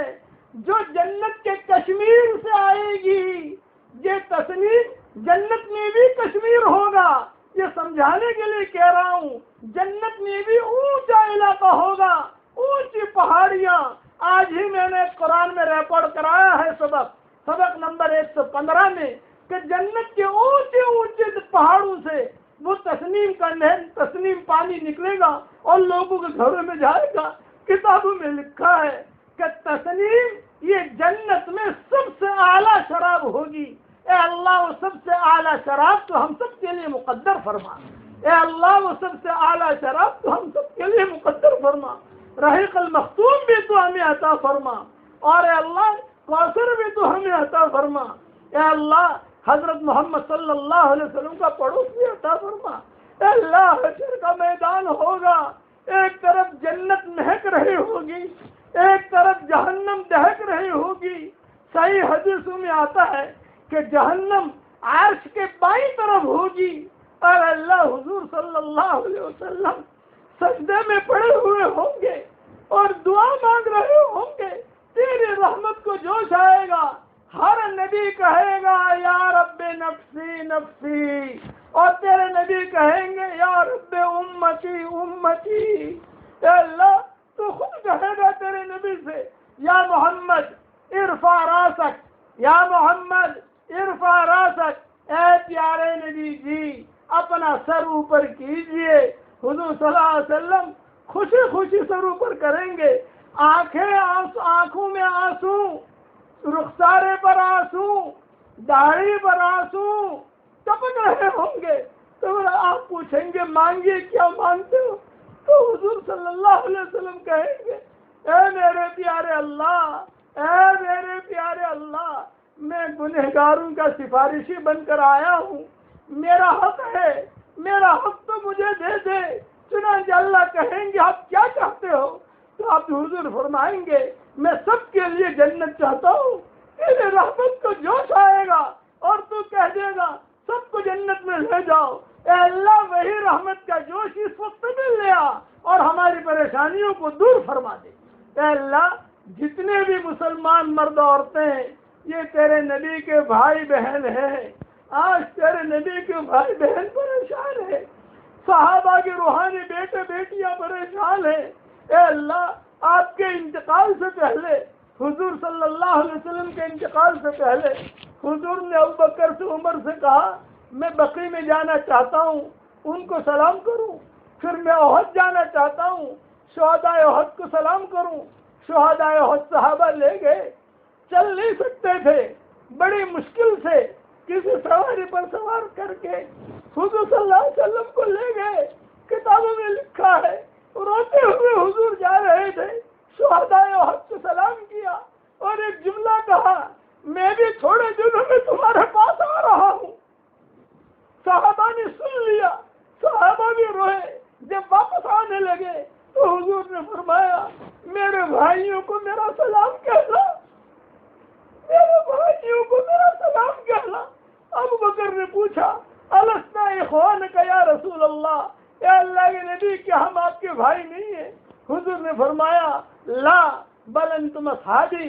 جو جنت کے کشمیر سے آئے گی، یہ تسنیم جنت میں بھی کشمیر ہوگا، یہ سمجھانے کے لیے کہہ رہا ہوں، جنت میں بھی اونچا علاقہ ہوگا، اونچی پہاڑیاں۔ آج ہی میں نے قرآن میں ریکارڈ کرایا ہے سبق نمبر 115 میں، کہ جنت کے اونچے اونچے پہاڑوں سے وہ تسنیم پانی نکلے گا اور لوگوں کے گھروں میں جائے گا۔ کتابوں میں لکھا ہے کہ تسنیم یہ جنت میں سب سے اعلیٰ شراب ہوگی۔ اے اللہ وہ سب سے اعلیٰ شراب تو ہم سب کے لیے مقدر فرما، اے اللہ وہ سب سے اعلیٰ شراب تو ہم سب کے لیے مقدر فرما، رحیق المختوم بھی تو ہمیں عطا فرما، اور اے اللہ کوثر بھی تو ہمیں عطا فرما۔ اے اللہ حضرت محمد صلی اللہ علیہ وسلم کا پڑوس بھی عطا فرما۔ اے اللہ حشر کا میدان ہوگا، ایک طرف جنت مہک رہی ہوگی، ایک طرف جہنم دہک رہی ہوگی۔ صحیح حدیثوں میں آتا ہے کہ جہنم عرش کے بائیں طرف ہوگی، اور اللہ حضور صلی اللہ علیہ وسلم سجدے میں پڑے ہوئے ہوں گے اور دعا مانگ رہے ہوں گے، تیری رحمت کو جوش آئے گا، ہر نبی کہے گا یا رب نفسی نفسی، اور تیرے نبی کہیں گے یا رب امتی امتی۔ اے اللہ تو خود کہے گا تیرے نبی سے یا محمد ارفع راسک، یا محمد ارفع راسک، اے پیارے نبی جی اپنا سر اوپر کیجئے۔ حضور صلی اللہ علیہ وسلم خوشی خوشی سر اوپر کریں گے، آنکھوں میں آنسو، رخسارے پر آنسو، داڑھی پر آنسو ٹپک رہے ہوں گے۔ تو آپ پوچھیں گے مانگیے کیا مانگتے ہو؟ تو حضور صلی اللہ علیہ وسلم کہیں گے اے میرے پیارے اللہ، اے میرے پیارے اللہ، میں گنہگاروں کا سفارشی بن کر آیا ہوں، میرا حق ہے، میرا حق تو مجھے دے دے۔ چنانچہ اللہ کہیں گے آپ کیا چاہتے ہو؟ تو آپ حضور فرمائیں گے میں سب کے لیے جنت چاہتا ہوں۔ تیرے رحمت کو جوش آئے گا اور تو کہہ دے گا سب کو جنت میں لے جاؤ۔ اے اللہ وہی رحمت کا جوش اس وقت میں لے آ اور ہماری پریشانیوں کو دور فرما دے۔ اے اللہ جتنے بھی مسلمان مرد عورتیں ہیں یہ تیرے نبی کے بھائی بہن ہیں، آج تیرے نبی کے بھائی بہن پریشان ہیں، صحابہ کے روحانی بیٹے بیٹیاں پریشان ہیں۔ اے اللہ آپ کے انتقال سے پہلے، حضور صلی اللہ علیہ وسلم کے انتقال سے پہلے حضور نے ابوبکر سے عمر سے کہا میں بقیع میں جانا چاہتا ہوں، ان کو سلام کروں، پھر میں احد جانا چاہتا ہوں، شہدائے احد کو سلام کروں۔ شہدائے احد صحابہ لے گئے، چل نہیں سکتے تھے، بڑی مشکل سے کسی سواری پر سوار کر کے حضور صلی اللہ علیہ وسلم کو لے گئے۔ کتابوں میں لکھا ہے روتے ہوئے حضور جا رہے تھے، شہدائے احد کو سلام کیا اور ایک جملہ کہا میں بھی تھوڑے دنوں میں تمہارے پاس آ رہا ہوں۔ صحابہ نے سن لیا، صحابہ بھی روئے۔ جب واپس آنے لگے تو حضور نے فرمایا میرے بھائیوں کو میرا سلام کہنا، میرے بھائیوں کو میرا سلام کہنا۔ ابو بکر نے پوچھا السنا اخوانک یا رسول اللہ، اے اللہ کے نبی کیا ہم آپ کے بھائی نہیں ہیں؟ حضور نے فرمایا لا بل انتم اصحابی،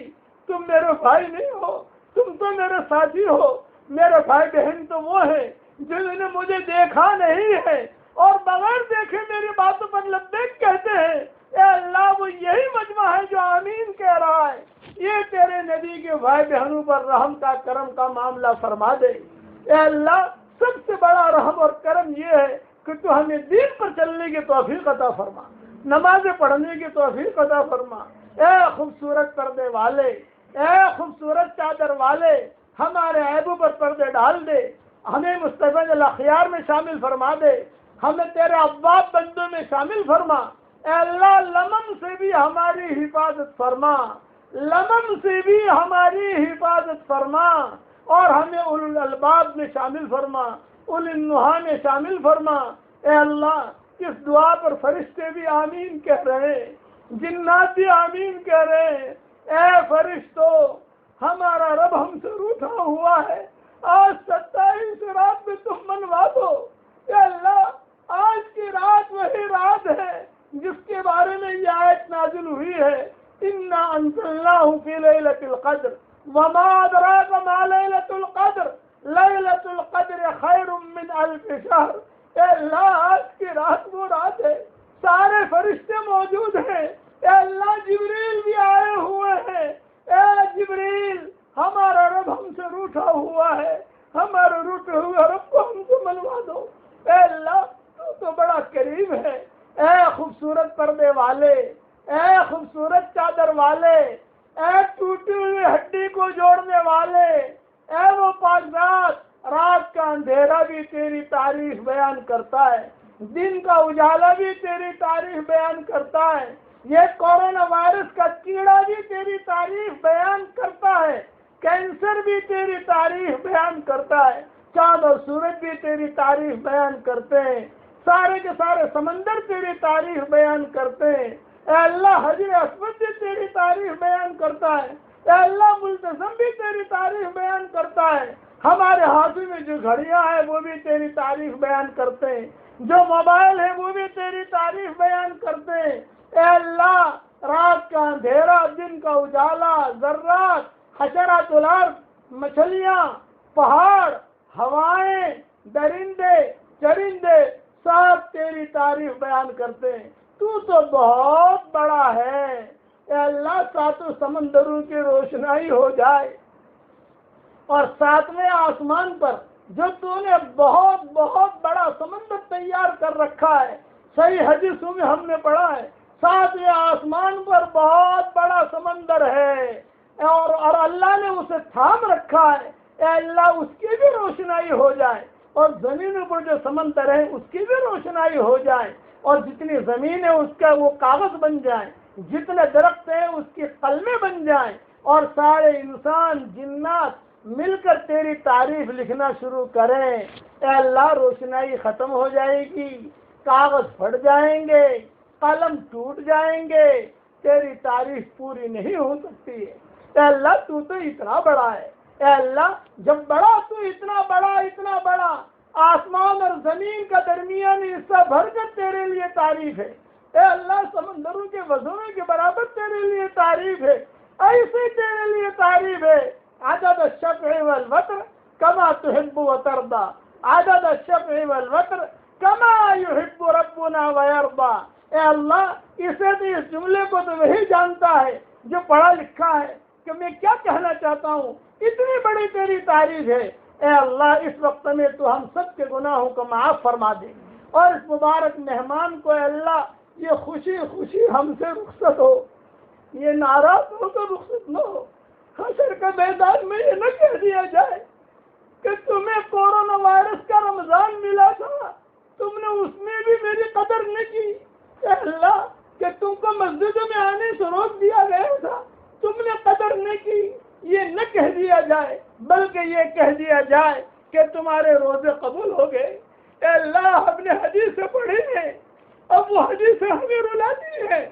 تم میرے بھائی نہیں ہو، تم تو میرے ساتھی ہو۔ میرے بھائی بہن تو وہ ہیں جنہوں نے مجھے دیکھا نہیں ہے اور بغیر دیکھے میری باتوں پر لبیک کہتے ہیں۔ اے اللہ وہ یہی مجمع ہے جو آمین کہہ رہا ہے۔ یہ تیرے نبی کے بھائی بہنوں پر رحم کا کرم کا معاملہ فرما دے۔ اے اللہ سب سے بڑا رحم اور کرم یہ ہے کہ تو ہمیں دین پر چلنے کی توفیق عطا فرما، نمازیں پڑھنے کی توفیق عطا فرما۔ اے خوبصورت پردے والے، اے خوبصورت چادر والے، ہمارے عیبوں پر پردے ڈال دے، ہمیں مصطفی الاخیار میں شامل فرما دے، ہمیں تیرے ابواب بندوں میں شامل فرما۔ اے اللہ لمم سے بھی ہماری حفاظت فرما، لمم سے بھی ہماری حفاظت فرما، اور ہمیں اولو الالباب میں شامل فرما، اولو النہا میں شامل فرما۔ اے اللہ اس دعا پر فرشتے بھی آمین کہہ رہے ہیں، جنات بھی آمین کہہ رہے ہیں۔ اے فرشتو ہمارا رب ہم سے روٹھا ہوا ہے، آج 27 رات میں تم منوا دو۔ اے اللہ آج کی رات وہی رات ہے جس کے بارے میں یہ آیت نازل ہوئی ہے انا انزلناہ فی لیلۃ القدر وما ادراک ما لیلۃ القدر لیلۃ القدر خیر من الف شہر۔ اے اللہ آج کی رات وہ رات ہے، سارے فرشتے موجود ہیں۔ اے اللہ جبریل بھی آئے ہوئے ہیں۔ اے جبریل ہمارا رب ہم سے روٹھا ہوا ہے، ہمارے روٹے ہوئے رب کو ہم سے منوا دو۔ اے اللہ تو بڑا کریم ہے۔ اے خوبصورت پردے والے، اے خوبصورت چادر والے، اے ٹوٹی ہوئی ہڈی کو جوڑنے والے، اے وہ پاک ذات رات کا اندھیرا بھی تیری تعریف بیان کرتا ہے، دن کا اجالا بھی تیری تعریف بیان کرتا ہے، یہ کورونا وائرس کا کیڑا بھی تیری تعریف بیان کرتا ہے، کینسر بھی تیری تعریف بیان کرتا ہے، چاند اور سورج بھی تیری تعریف بیان کرتے ہیں، سارے کے سارے سمندر تیری تعریف بیان کرتے ہیں۔ اے اللہ حجر اسود بھی تیری تعریف بیان کرتا ہے، اے اللہ ملتزم بھی تیری تعریف بیان کرتا ہے، ہمارے ہاتھوں میں جو گھڑیاں ہیں وہ بھی تیری تعریف بیان کرتے ہیں، جو موبائل ہے وہ بھی تیری تعریف بیان کرتے ہیں۔ اے اللہ رات کا اندھیرا، دن کا اجالا، ذرات، حشرات الارض مچھلیاں، پہاڑ، ہوائیں، درندے، چرندے سب تیری تعریف بیان کرتے ہیں۔ تو بہت بڑا ہے۔ اے اللہ، ساتوں سمندروں کی روشنائی ہو جائے اور ساتویں آسمان پر جو تو نے بہت بہت بڑا سمندر تیار کر رکھا ہے، صحیح حدیثوں میں ہم نے پڑھا ہے ساتویں آسمان پر بہت بڑا سمندر ہے اور اللہ نے اسے تھام رکھا ہے۔ اے اللہ، اس کی بھی روشنائی ہو جائے اور زمین پر جو سمندر ہے اس کی بھی روشنائی ہو جائے اور جتنی زمین ہے اس کا وہ کاغذ بن جائیں، جتنے درخت ہیں اس کی قلمیں بن جائیں اور سارے انسان جنات مل کر تیری تعریف لکھنا شروع کریں۔ اے اللہ، روشنائی ختم ہو جائے گی، کاغذ پھٹ جائیں گے، قلم ٹوٹ جائیں گے، تیری تعریف پوری نہیں ہو سکتی ہے۔ اے اللہ، تو اتنا بڑا ہے۔ اے اللہ، جب بڑا تو اتنا بڑا آسمان اور زمین کا درمیانی حصہ بھر کر تیرے لیے تعریف ہے۔ اے اللہ، سمندروں کے وزنوں کے برابر تیرے لیے تعریف ہے، ایسے تیرے لیے تعریف ہے۔ عدد الشفع والوتر کما تحب وترضى، عدد الشفع والوتر کما يحب ربنا ويرضى۔ اے اللہ، اس جملے کو تو وہی جانتا ہے جو پڑھا لکھا ہے کہ میں کیا کہنا چاہتا ہوں، اتنی بڑی تیری تعریف ہے۔ اے اللہ، اس وقت میں تو ہم سب کے گناہوں کو معاف فرما دے اور اس مبارک مہمان کو اے اللہ یہ خوشی خوشی ہم سے رخصت ہو، یہ ناراض ہو تو رخصت نہ ہو۔ حشر کا میدان میں یہ نہ کہہ دیا جائے کہ تمہیں کورونا وائرس کا رمضان ملا تھا، تم نے اس میں بھی میری قدر نہیں کی۔ اے اللہ، کہ تم کو مسجدوں میں آنے سے روک دیا گیا تھا، تم نے قدر نہیں کی، یہ نہ کہہ دیا جائے، بلکہ یہ کہہ دیا جائے کہ تمہارے روزے قبول ہو گئے۔ اے اللہ، ہم نے حدیثیں پڑھی ہیں، اب وہ حدیثیں ہمیں رلاتی ہیں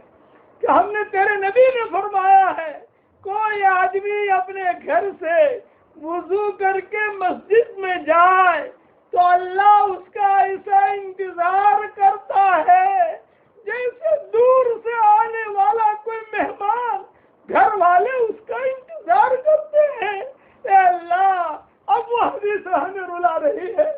کہ ہم نے تیرے نبی نے فرمایا ہے کوئی آدمی اپنے گھر سے وضو کر کے مسجد میں جائے تو اللہ اس کا ایسا انتظار کرتا ہے جیسے دور سے آنے والا کوئی مہمان، گھر والے اس کا انتظار کرتے ہیں۔ اے اللہ، اب وہ حدیث ہمیں رلا رہی ہے،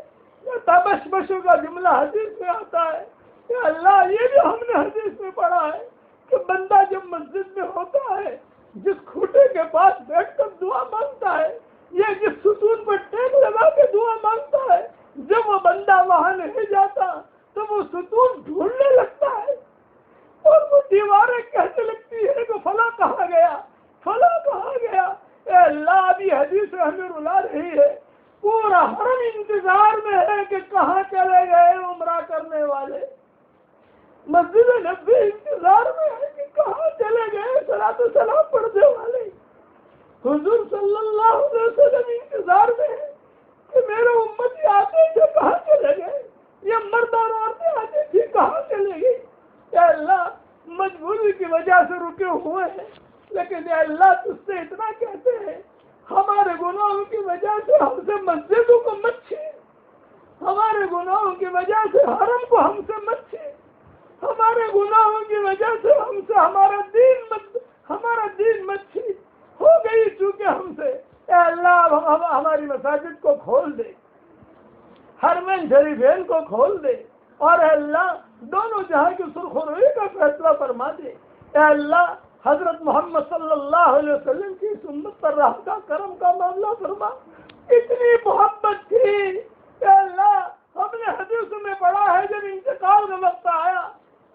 تبشبشو کا جملہ حدیث میں آتا ہے۔ اے اللہ، یہ بھی ہم نے حدیث میں پڑھا ہے کہ بندہ جب مسجد میں ہوتا ہے، جس کھوٹے کے پاس بیٹھ کر دعا مانگتا ہے، یہ جس ستون پر ٹیک لگا کے دعا مانگتا ہے، جب وہ بندہ وہاں نہیں جاتا تو وہ ستون ڈھونڈنے لگتا ہے اور وہ دیواریں کہنے لگتی ہے کہ فلاں کہاں گیا، فلاں کہاں گیا۔ اے اللہ، ابھی حدیث ہمیں رلا رہی ہے، پورا حرم انتظار میں ہے کہ کہاں چلے گئے عمرہ کرنے والے، مسجد نبی انتظار میں ہے کہ کہاں چلے گئے صلاۃ و سلام پڑھنے والے، حضور صلی اللہ علیہ وسلم انتظار میں ہے کہ میرے امتی آتے تھے کہاں چلے گئے، یہ مرد اور عورتیں آتی تھی کہاں چلے گئی۔ اے اللہ، مجبوری کی وجہ سے رکے ہوئے ہیں، لیکن اے اللہ، تجھ سے اتنا کہتے ہیں ہمارے گناہوں کی وجہ سے ہم سے مسجدوں کو مت چھین، ہمارے گناہوں کی وجہ سے حرم کو ہم سے مت چھین، ہمارے گناہوں کی وجہ سے ہم سے ہمارا دین مت چھین، ہو گئی چونکہ ہم سے۔ اے اللہ، ہماری مساجد کو کھول دے، حرمین شریفین کو کھول دے اور اے اللہ دونوں جہاں کی سرخروئی کا فیصلہ فرما دے۔ اے اللہ، حضرت محمد صلی اللہ علیہ وسلم کی سنت پر رحم کا کرم کا معاملہ فرما، اتنی محبت تھی۔ اے اللہ، ہم نے حدیث میں پڑھا ہے جب انتقال کا وقت آیا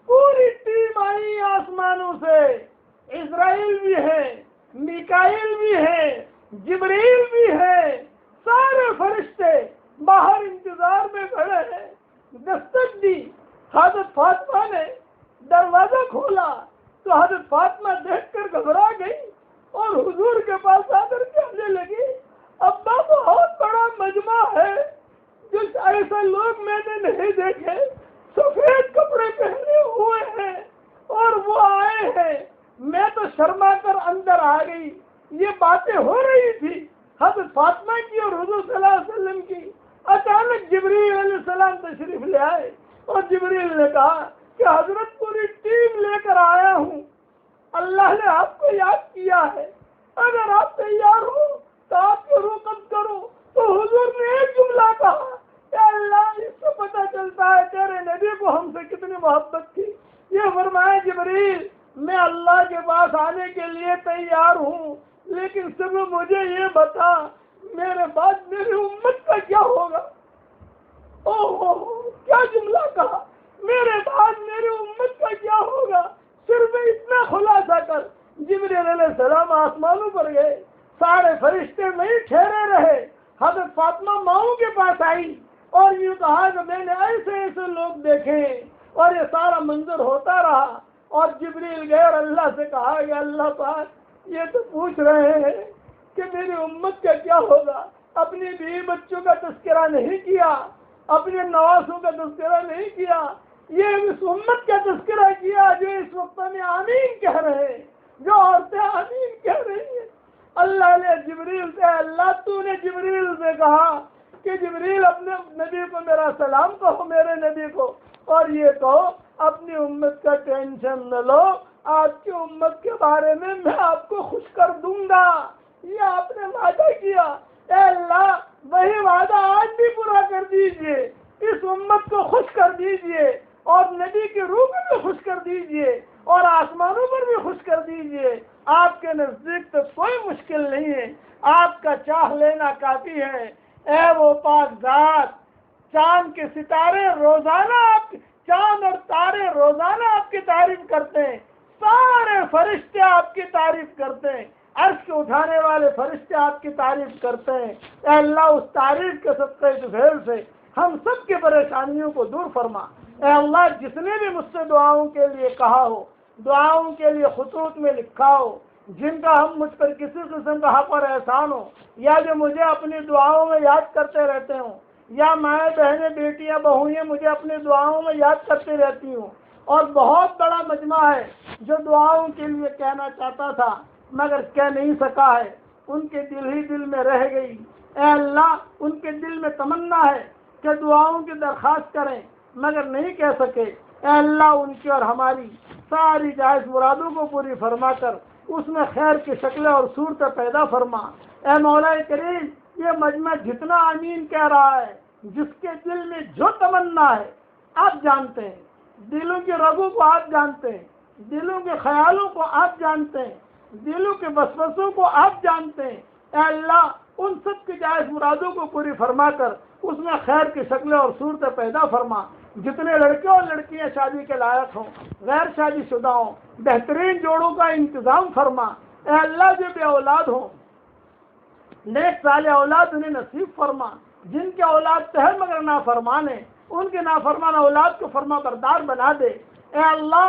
پوری ٹیم آئی آسمانوں سے، اسرائیل بھی ہے، میکائیل بھی ہے، جبریل بھی ہے، سارے فرشتے باہر انتظار میں کھڑے ہیں۔ دستک دی، حضرت فاطمہ نے دروازہ کھولا تو حضرت فاطمہ دیکھ کر گھبرا گئی اور حضور کے پاس آ کر کہنے لگی، ابا بہت بڑا مجمع ہے، جس ایسے لوگ میں نے نہیں دیکھے، سفید کپڑے پہنے ہوئے ہیں اور وہ آئے ہیں۔ میں تو شرما کر اندر آ گئی، یہ باتیں ہو رہی تھی حضرت فاطمہ کی اور حضور صلی اللہ علیہ وسلم کی۔ اچانک جبریل علیہ السلام تشریف لے آئے اور جبریل نے کہا کہ حضرت پوری ٹیم لے کر آیا ہوں، اللہ نے آپ کو یاد کیا ہے، اگر آپ تیار ہو آپ کی روح قبض کروں، تو حضور نے ایک جملہ کہا، اے اللہ اس سے پتہ چلتا ہے تیرے نبی کو ہم سے کتنی محبت تھی۔ یہ فرمایا جبریل میں اللہ کے پاس آنے کے لیے تیار ہوں، لیکن صرف مجھے یہ بتا میرے بعد میری امت کا کیا ہوگا۔ کیا جملہ کہا، میرے بعد میری امت کا کیا ہوگا۔ صرف اتنا خلاصہ کر جبریل علیہ السلام آسمانوں پر گئے، سارے فرشتے وہیں ٹھہرے رہے۔ حضرت فاطمہ ماؤں کے پاس آئی اور یہ کہا کہ میں نے ایسے ایسے لوگ دیکھے، اور یہ سارا منظر ہوتا رہا۔ اور جبریل گئے اور اللہ سے کہا کہ اللہ پاک یہ تو پوچھ رہے ہیں کہ میری امت کا کیا ہوگا، اپنی بیوی بچوں کا تذکرہ نہیں کیا، اپنے نواسوں کا تذکرہ نہیں کیا، یہ اس امت کا تذکرہ کیا جو اس وقت میں آمین کہہ رہے ہیں، جو عورتیں آمین کہہ رہی ہیں۔ اللہ نے جبریل سے، اللہ تو نے جبریل سے کہا کہ جبریل اپنے نبی کو میرا سلام کہو، میرے نبی کو، اور یہ کہو اپنی امت کا ٹینشن نہ لو، آپ کی امت کے بارے میں آپ کو خوش کر دوں گا۔ یہ آپ نے وعدہ کیا، اے اللہ وہی وعدہ آج بھی پورا کر دیجئے، اس امت کو خوش کر دیجئے، اور نبی کی روح کو بھی خوش کر دیجئے، اور آسمانوں پر بھی خوش کر دیجئے۔ آپ کے نزدیک تو کوئی مشکل نہیں ہے، آپ کا چاہ لینا کافی ہے۔ اے وہ پاک ذات، چاند کے ستارے روزانہ چاند اور تارے روزانہ آپ کی تعریف کرتے ہیں، سارے فرشتے آپ کی تعریف کرتے ہیں، عرش کے اٹھانے والے فرشتے آپ کی تعریف کرتے ہیں۔ اے اللہ اس تعریف کے صدقے فضیل سے ہم سب کی پریشانیوں کو دور فرما۔ اے اللہ جس نے بھی مجھ سے دعاؤں کے لیے کہا ہو، دعاؤں کے لیے خطوط میں لکھا ہو، جن کا ہم مجھ پر کسی قسم کا حق اور احسان ہو، یا جو مجھے اپنی دعاؤں میں یاد کرتے رہتے ہوں، یا مائیں بہنیں بیٹیاں بہوئیں مجھے اپنی دعاؤں میں یاد کرتی رہتی ہوں، اور بہت بڑا مجمع ہے جو دعاؤں کے لیے کہنا چاہتا تھا مگر کہہ نہیں سکا ہے، ان کے دل ہی دل میں رہ گئی۔ اے اللہ ان کے دل میں تمنا ہے کہ دعاؤں کی درخواست کریں مگر نہیں کہہ سکے۔ اے اللہ ان کی اور ہماری ساری جائز مرادوں کو پوری فرما کر اس میں خیر کی شکلیں اور صورتیں پیدا فرما۔ اے مولا کریم یہ مجمع جتنا آمین کہہ رہا ہے، جس کے دل میں جو تمنا ہے آپ جانتے ہیں، دلوں کی رگوں کو آپ جانتے ہیں، دلوں کے خیالوں کو آپ جانتے ہیں، دلوں کے وسوسوں کو آپ جانتے ہیں۔ اے اللہ ان سب کی جائز مرادوں کو پوری فرما کر اس میں خیر کی شکلیں اور صورتیں پیدا فرما۔ جتنے لڑکے اور لڑکیاں شادی کے لائق ہوں، غیر شادی شدہ ہوں، بہترین جوڑوں کا انتظام فرما۔ اے اللہ جو بے اولاد ہوں نیک صالح اولاد انہیں نصیب فرما۔ جن کے اولاد تو ہے مگر نافرمان ہیں، ان کے نافرمان اولاد کو فرما بردار بنا دے۔ اے اللہ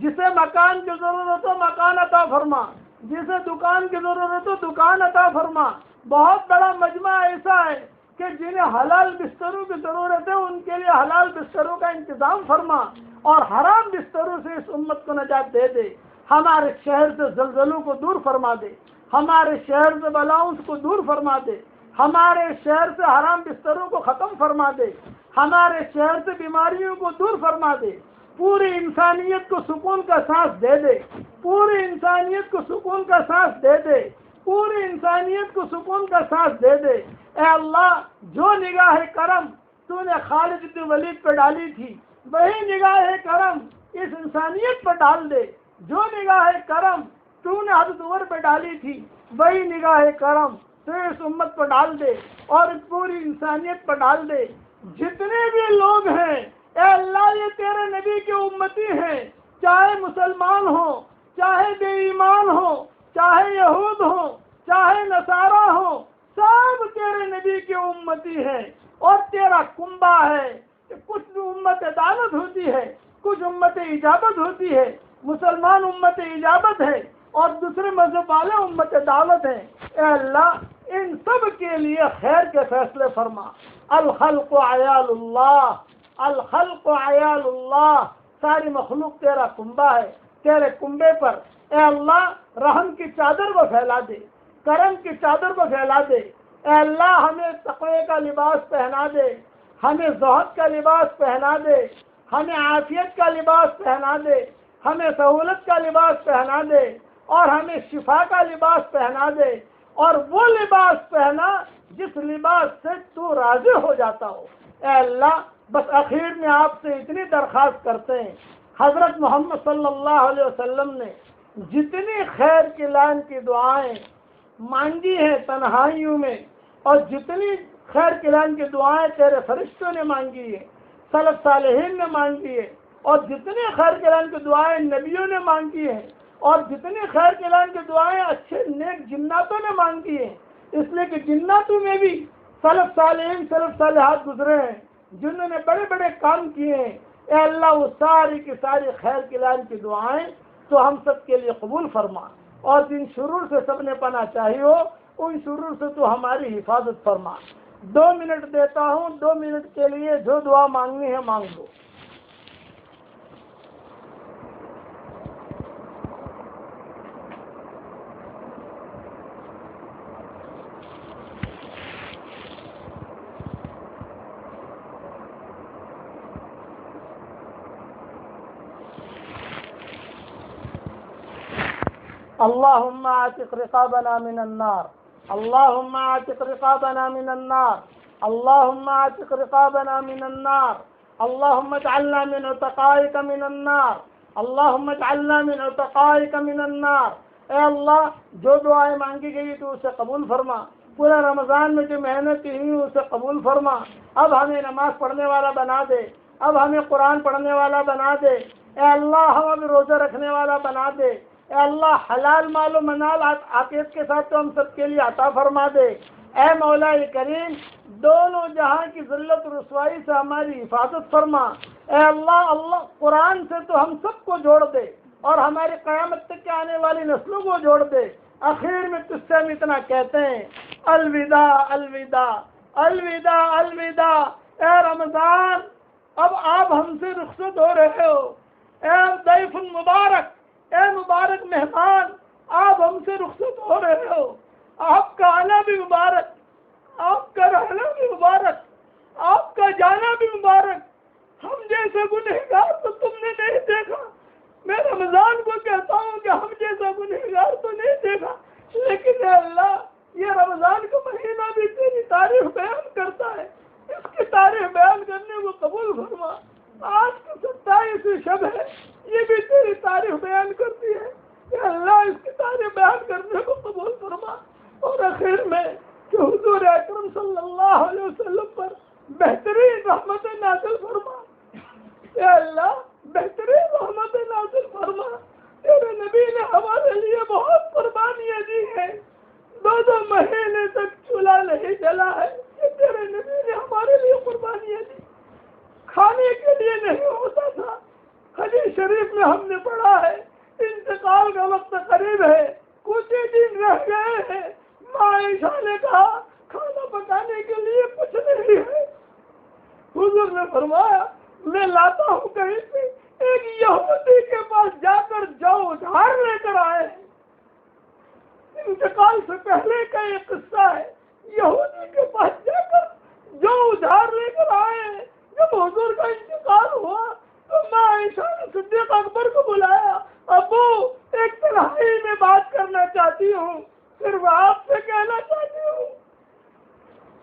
جسے مکان کی ضرورت ہو مکان عطا فرما، جسے دکان کی ضرورت ہو دکان عطا فرما۔ بہت بڑا مجمع ایسا ہے کہ جنہیں حلال بستروں کی ضرورت ہے ان کے لیے حلال بستروں کا انتظام فرما، اور حرام بستروں سے اس امت کو نجات دے دے۔ ہمارے شہر سے زلزلوں کو دور فرما دے، ہمارے شہر سے بلاؤں کو دور فرما دے، ہمارے شہر سے حرام بستروں کو ختم فرما دے، ہمارے شہر سے بیماریوں کو دور فرما دے، پوری انسانیت کو سکون کا سانس دے دے، پوری انسانیت کو سکون کا سانس دے دے، پوری انسانیت کو سکون کا سانس دے دے۔ اے اللہ جو نگاہ کرم تو نے خالد بن ولید پہ ڈالی تھی وہی نگاہ کرم اس انسانیت پر ڈال دے، جو نگاہ کرم تو نے حضرت عمر پہ ڈالی تھی وہی نگاہ کرم تو اس امت پر ڈال دے اور اس پوری انسانیت پر ڈال دے۔ جتنے بھی لوگ ہیں اے اللہ یہ تیرے نبی کے امتی ہیں، چاہے مسلمان ہوں، چاہے بے ایمان ہوں، چاہے یہود ہوں، چاہے نصارہ ہوں، سب تیرے نبی کے امتی ہیں، اور تیرا کنبہ ہے کہ کچھ امت دعوت ہوتی ہے، کچھ امت اجابت ہوتی ہے۔ مسلمان امت اجابت ہے اور دوسرے مذہب والے امت دعوت ہیں۔ اے اللہ ان سب کے لیے خیر کے فیصلے فرما۔ الخلق عیال اللہ، الخلق عیال اللہ، ساری مخلوق تیرا کنبہ ہے، تیرے کنبے پر اے اللہ رحم کی چادر کو پھیلا دے، کرم کی چادر کو پھیلا دے۔ اے اللہ ہمیں تقوی کا لباس پہنا دے، ہمیں زہد کا لباس پہنا دے، ہمیں عافیت کا لباس پہنا دے، ہمیں سہولت کا لباس پہنا دے، اور ہمیں شفا کا لباس پہنا دے۔ اور وہ لباس پہنا جس لباس سے تو راضی ہو جاتا ہو۔ اے اللہ بس آخر میں آپ سے اتنی درخواست کرتے ہیں، حضرت محمد صلی اللہ علیہ وسلم نے جتنی خیر کی لائن کی دعائیں مانگی ہیں تنہائیوں میں، اور جتنی خیر کی لائن کی دعائیں تیرے فرشتوں نے مانگی ہیں، سلف صالحین نے مانگی ہے، اور جتنی خیر کی لائن کی دعائیں نبیوں نے مانگی ہیں، اور جتنی خیر کی لائن کی دعائیں اچھے نیک جناتوں نے مانگی ہیں، اس لیے کہ جناتوں میں بھی سلف صالحین سلف صالحات گزرے ہیں جنہوں نے بڑے بڑے کام کیے ہیں۔ اے اللہ وہ ساری کی ساری خیر کی لائن کی دعائیں تو ہم سب کے لیے قبول فرما، اور جن شرور سے سب نے پناہ چاہی ہو ان شرور سے تو ہماری حفاظت فرما۔ 2 منٹ دیتا ہوں، 2 منٹ کے لیے جو دعا مانگنی ہے مانگ لو۔ اللهم اعتق رقابنا من النار، اللهم اعتق رقابنا من النار، اللهم اعتق رقابنا من النار، اللهم اجعلنا من عتقائك من النار، اللهم اجعلنا من عتقائك من النار۔ اے اللہ جو دعائیں مانگی گئی تو اسے قبول فرما، پورے رمضان میں جو محنت کی ہوئی اسے قبول فرما۔ اب ہمیں نماز پڑھنے والا بنا دے، اب ہمیں قرآن پڑھنے والا بنا دے۔ اے اللہ ہمیں روزہ رکھنے والا بنا دے۔ اے اللہ حلال مال و منال عافیت کے ساتھ تو ہم سب کے لیے عطا فرما دے۔ اے مولا کریم دونوں جہاں کی ذلت و رسوائی سے ہماری حفاظت فرما۔ اے اللہ قرآن سے تو ہم سب کو جوڑ دے اور ہماری قیامت تک کے آنے والی نسلوں کو جوڑ دے۔ آخر میں تجھ سے ہم اتنا کہتے ہیں، الوداع الوداع الوداع الوداع۔ اے رمضان اب آپ ہم سے رخصت ہو رہے ہو۔ اے ضیف مبارک، اے مبارک مہمان آپ ہم سے رخصت ہو رہے ہو۔ آپ کا آنا بھی مبارک، آپ کا رہنا بھی مبارک، آپ کا جانا بھی مبارک۔ ہم جیسے گنہگار تو تم نے نہیں دیکھا، میں رمضان کو کہتا ہوں کہ ہم جیسا گنہگار تو نہیں دیکھا، لیکن اے اللہ یہ رمضان کا مہینہ بھی تیری تعریف بیان کرتا ہے، اس کی تعریف بیان کرنے کو قبول فرما۔ آج کی 27ویں شب ہے، یہ بھی تیری تعریف بیان کرتی ہے، کہ اللہ اس کی تعریف بیان کرنے کو قبول فرما۔ اور آخر میں کہ حضور اکرم صلی اللہ علیہ وسلم پر بہترین رحمت نازل فرما۔ اے اللہ بہترین رحمت نازل فرما۔ تیرے نبی نے ہمارے لیے بہت قربانیاں دی ہیں، 2 مہینے تک چولہا نہیں جلا ہے، یہ تیرے نبی نے ہمارے لیے قربانیاں دی۔ کھانے کے لیے نہیں ہوتا تھا، حدیث شریف میں ہم نے پڑھا ہے انتقال کا وقت قریب ہے، کچھ ہی دن رہ گئے ہیں۔ ماں عائشہ نے کہا کھانا پکانے کے لیے کچھ نہیں ہے۔ حضور نے فرمایا میں لاتا ہوں کہیں سے، ایک یہودی کے پاس جا کر جو ادھار لے کر آئے ہیں۔ انتقال سے پہلے کا یہ قصہ ہے، یہودی کے پاس جا کر جو ادھار لے کر آئے ہیں۔ جب حضور کا انتقال ہوا تو ماں عائشہ نے صدیق اکبر کو بلایا، ابو ایک تنہائی میں بات کرنا چاہتی ہوں، صرف آپ سے کہنا چاہتی ہوں۔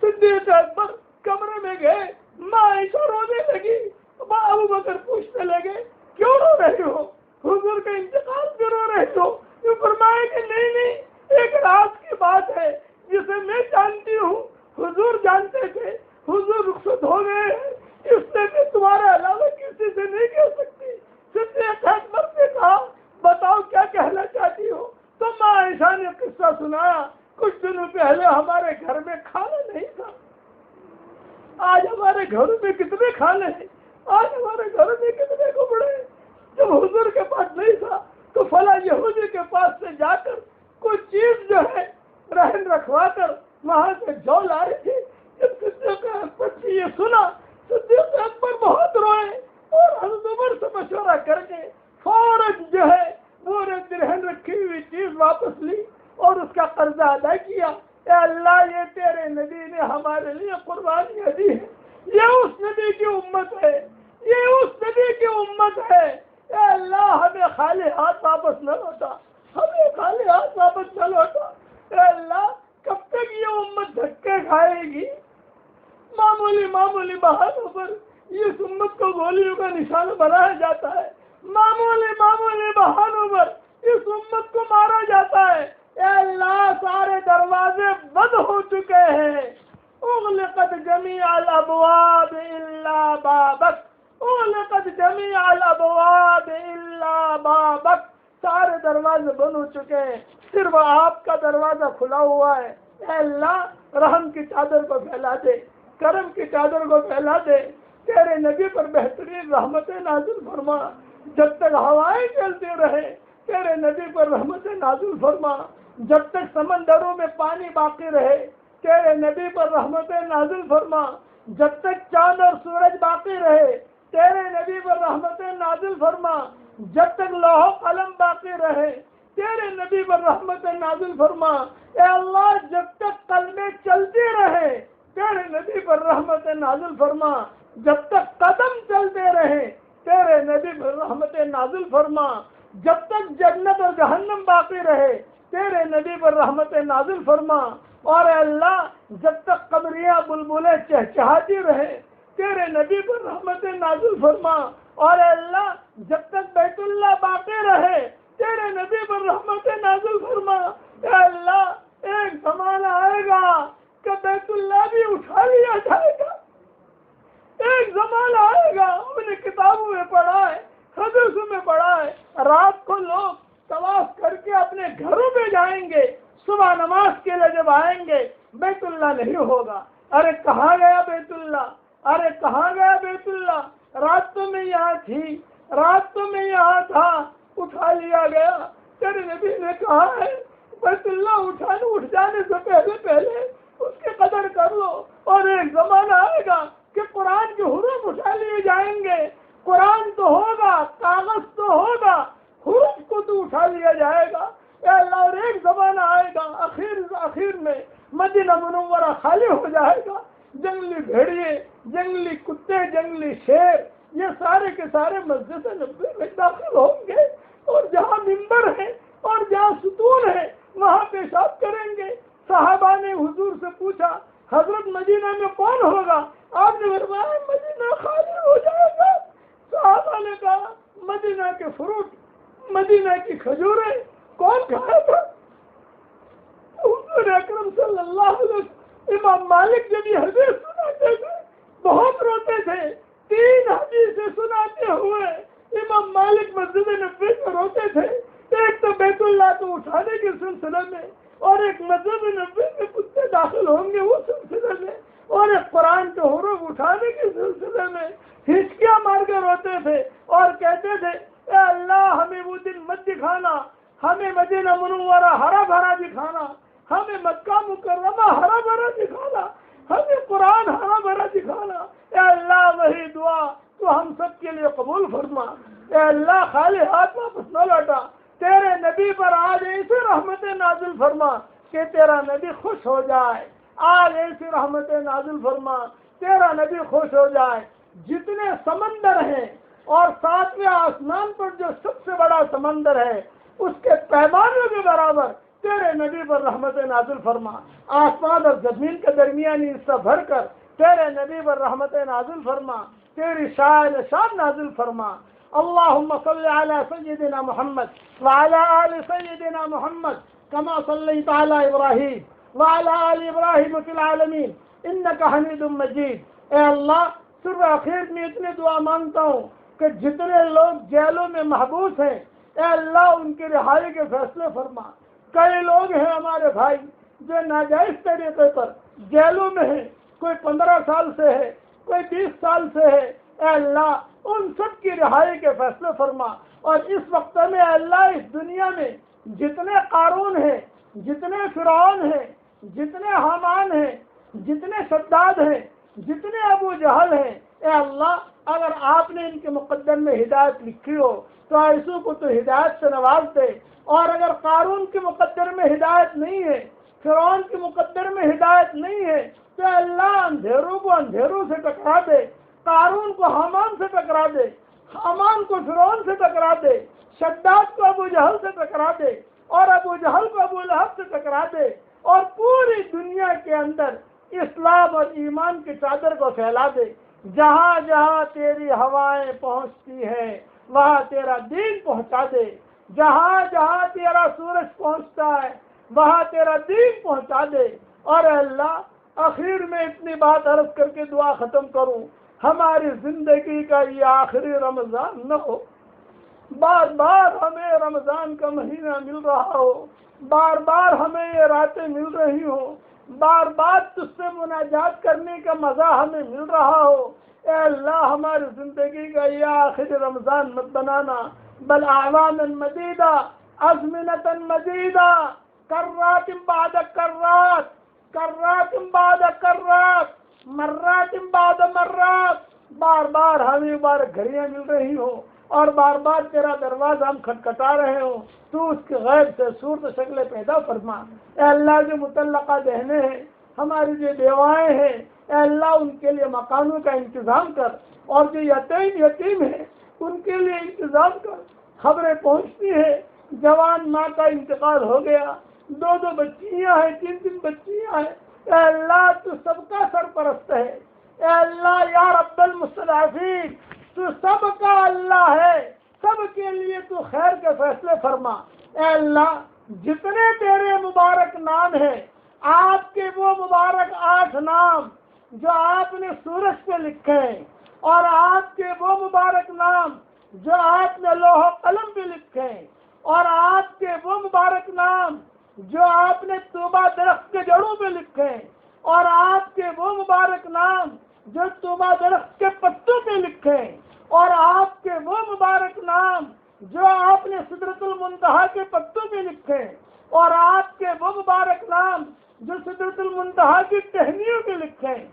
صدیق اکبر کمرے میں گئے، ماں عائشہ رونے لگی، ابو بکر پوچھنے لگے کیوں رو رہی ہو، حضور کا انتقال پہ رو رہی ہو؟ یہ فرمایا کہ نہیں ایک راز کی بات ہے جسے میں جانتی ہوں، حضور جانتے تھے، حضور رخصت ہو گئے ہیں، اس سے میں تمہارے علاوہ کسی سے نہیں کہہ سکتی۔ صدیق اکبر نے کہا بتاؤ کیا کہنا چاہتی ہو؟ تو ماں عائشہ نے قصہ سنایا، کچھ دنوں پہلے ہمارے گھر میں کھانا نہیں تھا، آج ہمارے گھروں میں کتنے کھانے ہیں، آج ہمارے گھروں میں کتنے کپڑے ہیں۔ جب حضور کے پاس نہیں تھا تو فلاں یہودی کے پاس سے جا کر کوئی چیز جو ہے رہن رکھوا کر وہاں سے جو لائی تھی۔ جب صدیق اکبر نے یہ سنا، صدیق اکبر بہت روئے اور حضرت عمر سے مشورہ کر کے فوراً جو ہے وہ رہن رکھی ہوئی چیز واپس لی اور اس کا قرضہ ادا کیا۔ اے اللہ یہ تیرے نبی نے ہمارے لیے قربانیاں دی ہیں، یہ اس نبی کی امت ہے، یہ اس نبی کی امت ہے۔ اے اللہ ہمیں خالی ہاتھ واپس نہ لوٹا، ہمیں خالی ہاتھ واپس نہ لوٹا۔ اے اللہ تک یہ امت دھکے کھائے گی، معمولی بہانوں پر اس امت کو گولیوں کا نشانہ بنایا جاتا ہے، معمولی بہانوں پر اس امت کو مارا جاتا ہے۔ اے اللہ سارے دروازے بند ہو چکے ہیں، اغلقت جمیع الابواب الا بابک، اغلقت جمیع الابواب الا بابک، سارے دروازے بند ہو چکے ہیں، صرف آپ کا دروازہ کھلا ہوا ہے۔ اے اللہ رحم کی چادر کو پھیلا دے، کرم کی چادر کو پھیلا دے، تیرے نبی پر بہترین رحمتیں نازل فرما، جب تک ہوائیں چلتی رہے تیرے نبی پر رحمتیں نازل فرما، جب تک سمندروں میں پانی باقی رہے تیرے نبی پر رحمتیں نازل فرما، جب تک چاند اور سورج باقی رہے تیرے نبی پر رحمتیں نازل فرما، جب تک لوح و قلم باقی رہے تیرے نبی پر رحمتیں نازل فرما۔ اے اللہ جب تک قلمیں چلتی رہے تیرے نبی پر رحمتیں نازل فرما، جب تک قدم چلتے رہے تیرے نبی پر رحمتیں نازل فرما، جب تک جنت اور جہنم باقی رہے تیرے نبی پر رحمتیں نازل فرما، اور اے اللہ جب تک قمریاں بلبلیں چہچہاتی رہے تیرے نبی پر رحمتیں نازل فرما، اور اے اللہ جب تک بیت اللہ باقی رہے تیرے نبی پر رحمتیں نازل فرما۔ اے اللہ ایک زمانہ آئے گا کہ بیت اللہ بھی اٹھا لیا جائے گا، ایک زمانہ آئے گا، ہم نے کتابوں میں پڑھا ہے، حدیثوں میں پڑھا ہے، رات کو لوگ طواف کر کے اپنے گھروں میں جائیں گے، صبح نماز کے لیے جب آئیں گے بیت اللہ نہیں ہوگا۔ ارے کہاں گیا بیت اللہ؟ ارے کہاں گیا بیت اللہ؟ رات تو میں یہاں تھی، رات تو میں یہاں تھا، اٹھا لیا گیا۔ تیرے نبی نے کہا ہے بیت اللہ اٹھ جانے سے پہلے اس کی قدر کر لو، اور ایک زمانہ آئے گا کہ قرآن کے حروف اٹھا لیے جائیں گے، قرآن تو ہوگا، کاغذ تو ہوگا، حروف کو تو اٹھا لیا جائے گا۔ اے اللہ اور ایک زمانہ آئے گا آخر میں مدینہ منورہ خالی ہو جائے گا، جنگلی بھیڑیے، جنگلی کتے، جنگلی شیر یہ سارے کے سارے مسجد نبوی میں داخل ہوں گے، اور جہاں ممبر ہے اور جہاں ستون ہے وہاں پیشاب کریں گے۔ صحابہ نے حضور سے پوچھا حضرت مدینہ میں کون ہوگا؟ آپ نے فرمایا مدینہ خالی ہو جائے گا۔ صحابہ نے کہا مدینہ کے فروٹ، مدینہ کی کھجوریں کون کھائے گا؟ حضور اکرم صلی اللہ علیہ وسلم امام مالک جب یہ حدیث سناتے تھے بہت روتے تھے، 3 حدیثیں سناتے ہوئے امام مالک مسجد نبوی میں روتے تھے، ایک تو بیت اللہ کو اٹھانے کے سلسلے میں، اور ایک مسجد نبوی میں کتے داخل ہوں گے وہ سلسلے میں، اور ایک قرآن کے حروف اٹھانے کے سلسلے میں ہچکیاں مار کے روتے تھے اور کہتے تھے اے اللہ ہمیں وہ دن مت دکھانا، ہمیں مدینہ منورہ ہرا بھرا دکھانا، ہمیں مکہ مکرمہ ہرا بھرا دکھانا، ہمیں قرآن ہرا بھرا دکھانا۔ اے اللہ وہی دعا تو ہم سب کے لیے قبول فرما۔ اے اللہ خالی ہاتھ واپس نہ لوٹا، تیرے نبی پر آج ایسی رحمتیں نازل فرما کہ تیرا نبی خوش ہو جائے، آج ایسی رحمتیں نازل فرما تیرا نبی خوش ہو جائے۔ جتنے سمندر ہیں اور 7ویں آسمان پر جو سب سے بڑا سمندر ہے اس کے پیمانے کے برابر تیرے نبی پر رحمتیں نازل فرما، آسمان اور زمین کے درمیانی حصہ بھر کر تیرے نبی پر رحمتیں نازل فرما، تیری شان نازل فرما۔ اللهم صل على سيدنا محمد وعلى آل سيدنا محمد كما صليت على إبراهيم وعلى آل إبراهيم في العالمين إنك حميد مجيد۔ اے اللہ صرف آخر میں اتنی دعا مانگتا ہوں کہ جتنے لوگ جیلوں میں محبوس ہیں اے اللہ ان کی رہائی کے فیصلے فرما۔ کئی لوگ ہیں ہمارے بھائی جو ناجائز طریقے پر جیلوں میں ہیں، کوئی 15 سال سے ہے، کوئی 20 سال سے ہے، اے اللہ ان سب کی رہائی کے فیصلے فرما۔ اور اس وقت میں اے اللہ اس دنیا میں جتنے قارون ہیں، جتنے فرعون ہیں، جتنے حامان ہیں، جتنے شداد ہیں، جتنے ابو جہل ہیں، اے اللہ اگر آپ نے ان کے مقدم میں ہدایت لکھی ہو تو ایسو کو تو ہدایت سے نواز دے، اور اگر قارون کے مقدر میں ہدایت نہیں ہے، فرعون کے مقدر میں ہدایت نہیں ہے تو اے اللہ اندھیروں کو اندھیروں سے ٹکرا دے، قارون کو حامان سے ٹکرا دے، حامان کو فرعون سے ٹکرا دے، شداد کو ابو جہل سے ٹکرا دے، اور ابو جہل کو ابو لہب سے ٹکرا دے۔ اور پوری دنیا کے اندر اسلام اور ایمان کی چادر کو پھیلا دے۔ جہاں جہاں تیری ہوائیں پہنچتی ہیں وہاں تیرا دین پہنچا دے۔ جہاں جہاں تیرا سورج پہنچتا ہے وہاں تیرا دین پہنچا دے۔ اور اے اللہ آخر میں اتنی بات عرض کر کے دعا ختم کروں، ہماری زندگی کا یہ آخری رمضان نہ ہو، بار بار ہمیں رمضان کا مہینہ مل رہا ہو، بار بار ہمیں یہ راتیں مل رہی ہوں، بار بار تجھ سے مناجات کرنے کا مزہ ہمیں مل رہا ہو۔ اے اللہ ہماری زندگی کا یہ آخری رمضان مت بنانا، بل اعواما مدیدہ، ازمنة مدیدہ، کرات بعد کرات، کرات بعد کرات، مرات بعد مرات، بار بار ہمیں بار گھڑیاں مل رہی ہوں اور بار بار تیرا دروازہ ہم کھٹکھٹا رہے ہوں، تو اس کے غیب سے صورت شکل پیدا فرما۔ اے اللہ جو متعلقہ بہنیں ہیں، ہماری جو بیوائیں ہیں، اے اللہ ان کے لیے مکانوں کا انتظام کر، اور جو یتیم ہیں ان کے لیے انتظام کر۔ خبریں پہنچتی ہیں جوان ماں کا انتقال ہو گیا، 2 بچیاں ہیں، 3 بچیاں ہیں۔ اے اللہ تو سب کا سرپرست ہے، اے اللہ یا رب المستضعفین تو سب کا اللہ ہے، سب کے لیے تو خیر کے فیصلے فرما۔ اے اللہ جتنے تیرے مبارک نام ہیں، آپ کے وہ مبارک 8 نام جو آپ نے سورج پہ لکھے ہیں، اور آپ کے وہ مبارک نام جو آپ نے لوح و قلم پہ لکھے ہیں، اور آپ کے وہ مبارک نام جو آپ نے طوبہ درخت کے جڑوں پہ لکھے ہیں، اور آپ کے وہ مبارک نام جو طوبہ درخت کے پتوں پہ لکھے ہیں، اور آپ کے وہ مبارک نام جو آپ نے سدرۃ المنتہا کے پتوں پہ لکھے ہیں، اور آپ کے وہ مبارک نام جو سدرۃ المنتہا کی ٹہنیوں پہ لکھے ہیں،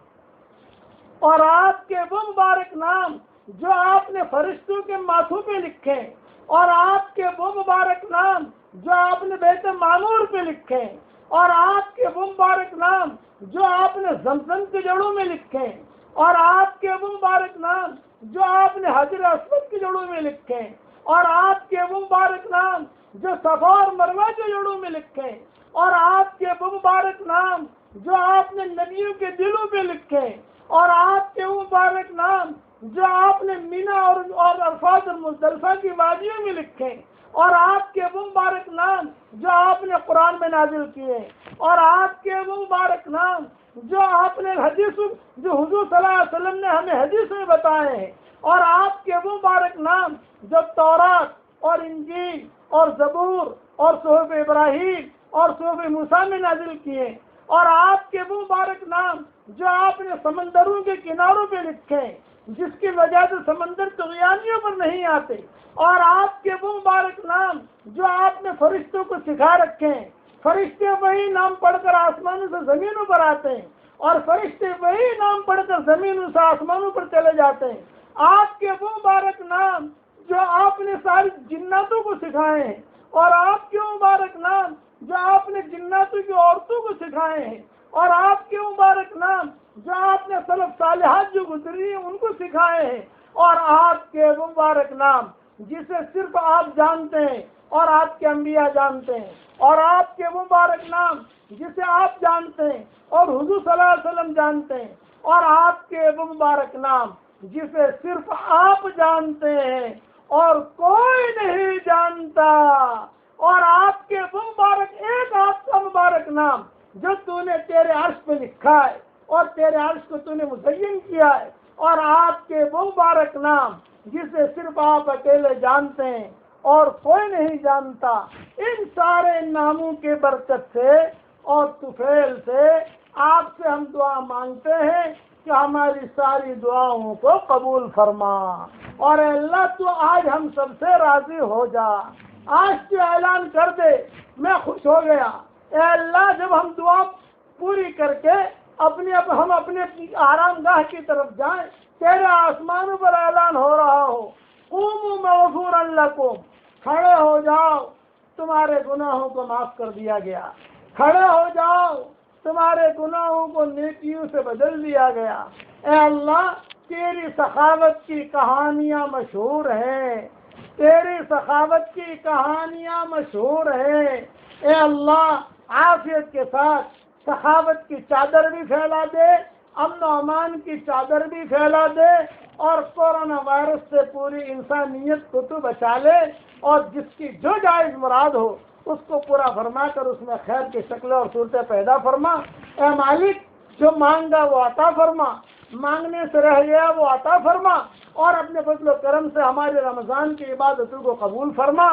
اور آپ کے وہ مبارک نام جو آپ نے فرشتوں کے ماتھوں پہ لکھے ہیں، اور آپ کے وہ مبارک نام جو آپ نے بیت معمور پہ لکھے ہیں، اور آپ کے وہ مبارک نام جو آپ نے زمزم کے جڑوں میں لکھے ہیں، اور آپ کے وہ مبارک نام جو آپ نے حجر اسود کے جڑوں میں لکھے ہیں، اور آپ کے وہ مبارک نام جو صفا اور مروہ کے جڑوں میں لکھے ہیں، اور آپ کے وہ مبارک نام جو آپ نے نبیوں کے دلوں پہ لکھے ہیں، اور آپ کے وہ مبارک نام جو آپ نے مینا اور عرفات اور مزدلفہ کی وادیوں میں لکھے، اور آپ کے وہ مبارک نام جو آپ نے قرآن میں نازل کیے، اور آپ کے وہ مبارک نام جو آپ نے جو حضور صلی اللہ علیہ وسلم نے ہمیں حدیث میں بتائے ہیں، اور آپ کے وہ مبارک نام جو تورات اور انجیل اور زبور اور صحف ابراہیم اور صحف موسیٰ میں نازل کیے، اور آپ کے وہ مبارک نام جو آپ نے سمندروں کے کناروں پہ لکھے ہیں، جس کی وجہ سے سمندر طغیانیوں پر نہیں آتے، اور آپ کے وہ مبارک نام جو آپ نے فرشتوں کو سکھا رکھے ہیں، فرشتے وہی نام پڑھ کر آسمانوں سے زمینوں پر آتے ہیں، اور فرشتے وہی نام پڑھ کر زمینوں سے آسمانوں پر چلے جاتے ہیں۔ آپ کے وہ مبارک نام جو آپ نے ساری جناتوں کو سکھائے ہیں، اور آپ کے مبارک نام جو آپ نے جناتوں کی عورتوں کو سکھائے ہیں، اور آپ کے مبارک نام جو آپ نے سلف صالحات جو گزری ہیں ان کو سکھائے ہیں، اور آپ کے مبارک نام جسے صرف آپ جانتے ہیں اور آپ کے انبیاء جانتے ہیں، اور آپ کے مبارک نام جسے آپ جانتے ہیں اور حضور صلی اللہ علیہ وسلم جانتے ہیں، اور آپ کے وہ مبارک نام جسے صرف آپ جانتے ہیں اور کوئی نہیں جانتا، اور آپ کے وہ مبارک ایک آپ کا مبارک نام جو تو نے تیرے عرش پہ لکھا ہے اور تیرے عرش کو تو نے مزین کیا ہے، اور آپ کے وہ مبارک نام جسے صرف آپ اکیلے جانتے ہیں اور کوئی نہیں جانتا۔ ان سارے ناموں کے برکت سے اور طفیل سے آپ سے ہم دعا مانگتے ہیں کہ ہماری ساری دعاؤں کو قبول فرما، اور اے اللہ تو آج ہم سب سے راضی ہو جا، آج تو اعلان کر دے میں خوش ہو گیا۔ اے اللہ جب ہم دعا پوری کر کے ہم اپنے آرام گاہ کی طرف جائیں، تیرے آسمانوں پر اعلان ہو رہا ہو قوموا مغفورا لکم، کھڑے ہو جاؤ تمہارے گناہوں کو معاف کر دیا گیا، کھڑے ہو جاؤ تمہارے گناہوں کو نیکیوں سے بدل دیا گیا۔ اے اللہ تیری سخاوت کی کہانیاں مشہور ہیں، تیری سخاوت کی کہانیاں مشہور ہیں۔ اے اللہ عافیت کے ساتھ سخاوت کی چادر بھی پھیلا دے، امن و امان کی چادر بھی پھیلا دے، اور کورونا وائرس سے پوری انسانیت کو تو بچا لے، اور جس کی جو جائز مراد ہو اس کو پورا فرما کر اس میں خیر کی شکلیں اور صورتیں پیدا فرما۔ اے مالک، جو مانگا وہ عطا فرما، مانگنے سے رہ گیا وہ عطا فرما، اور اپنے فضل و کرم سے ہمارے رمضان کی عبادتوں کو قبول فرما،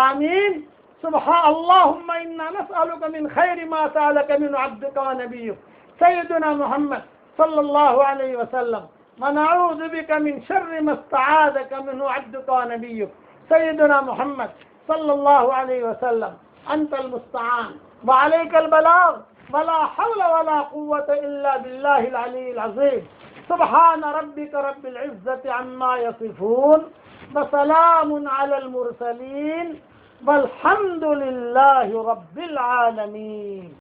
آمین۔ سبحان اللہم انا نسألک من خیر ما سألک من عبدک و نبیک سیدنا محمد صلی اللہ علیہ وسلم، ونعوذ بک من شر ما استعاذک منہ عبدک و نبیک سیدنا محمد صلی اللہ علیہ وسلم۔ انت المستعان وعلیک البلاغ ولا حول ولا قوة الا باللہ العلی العظیم۔ سبحان ربک رب العزة عما یصفون وسلام علی المرسلین والحمد للہ رب العالمین۔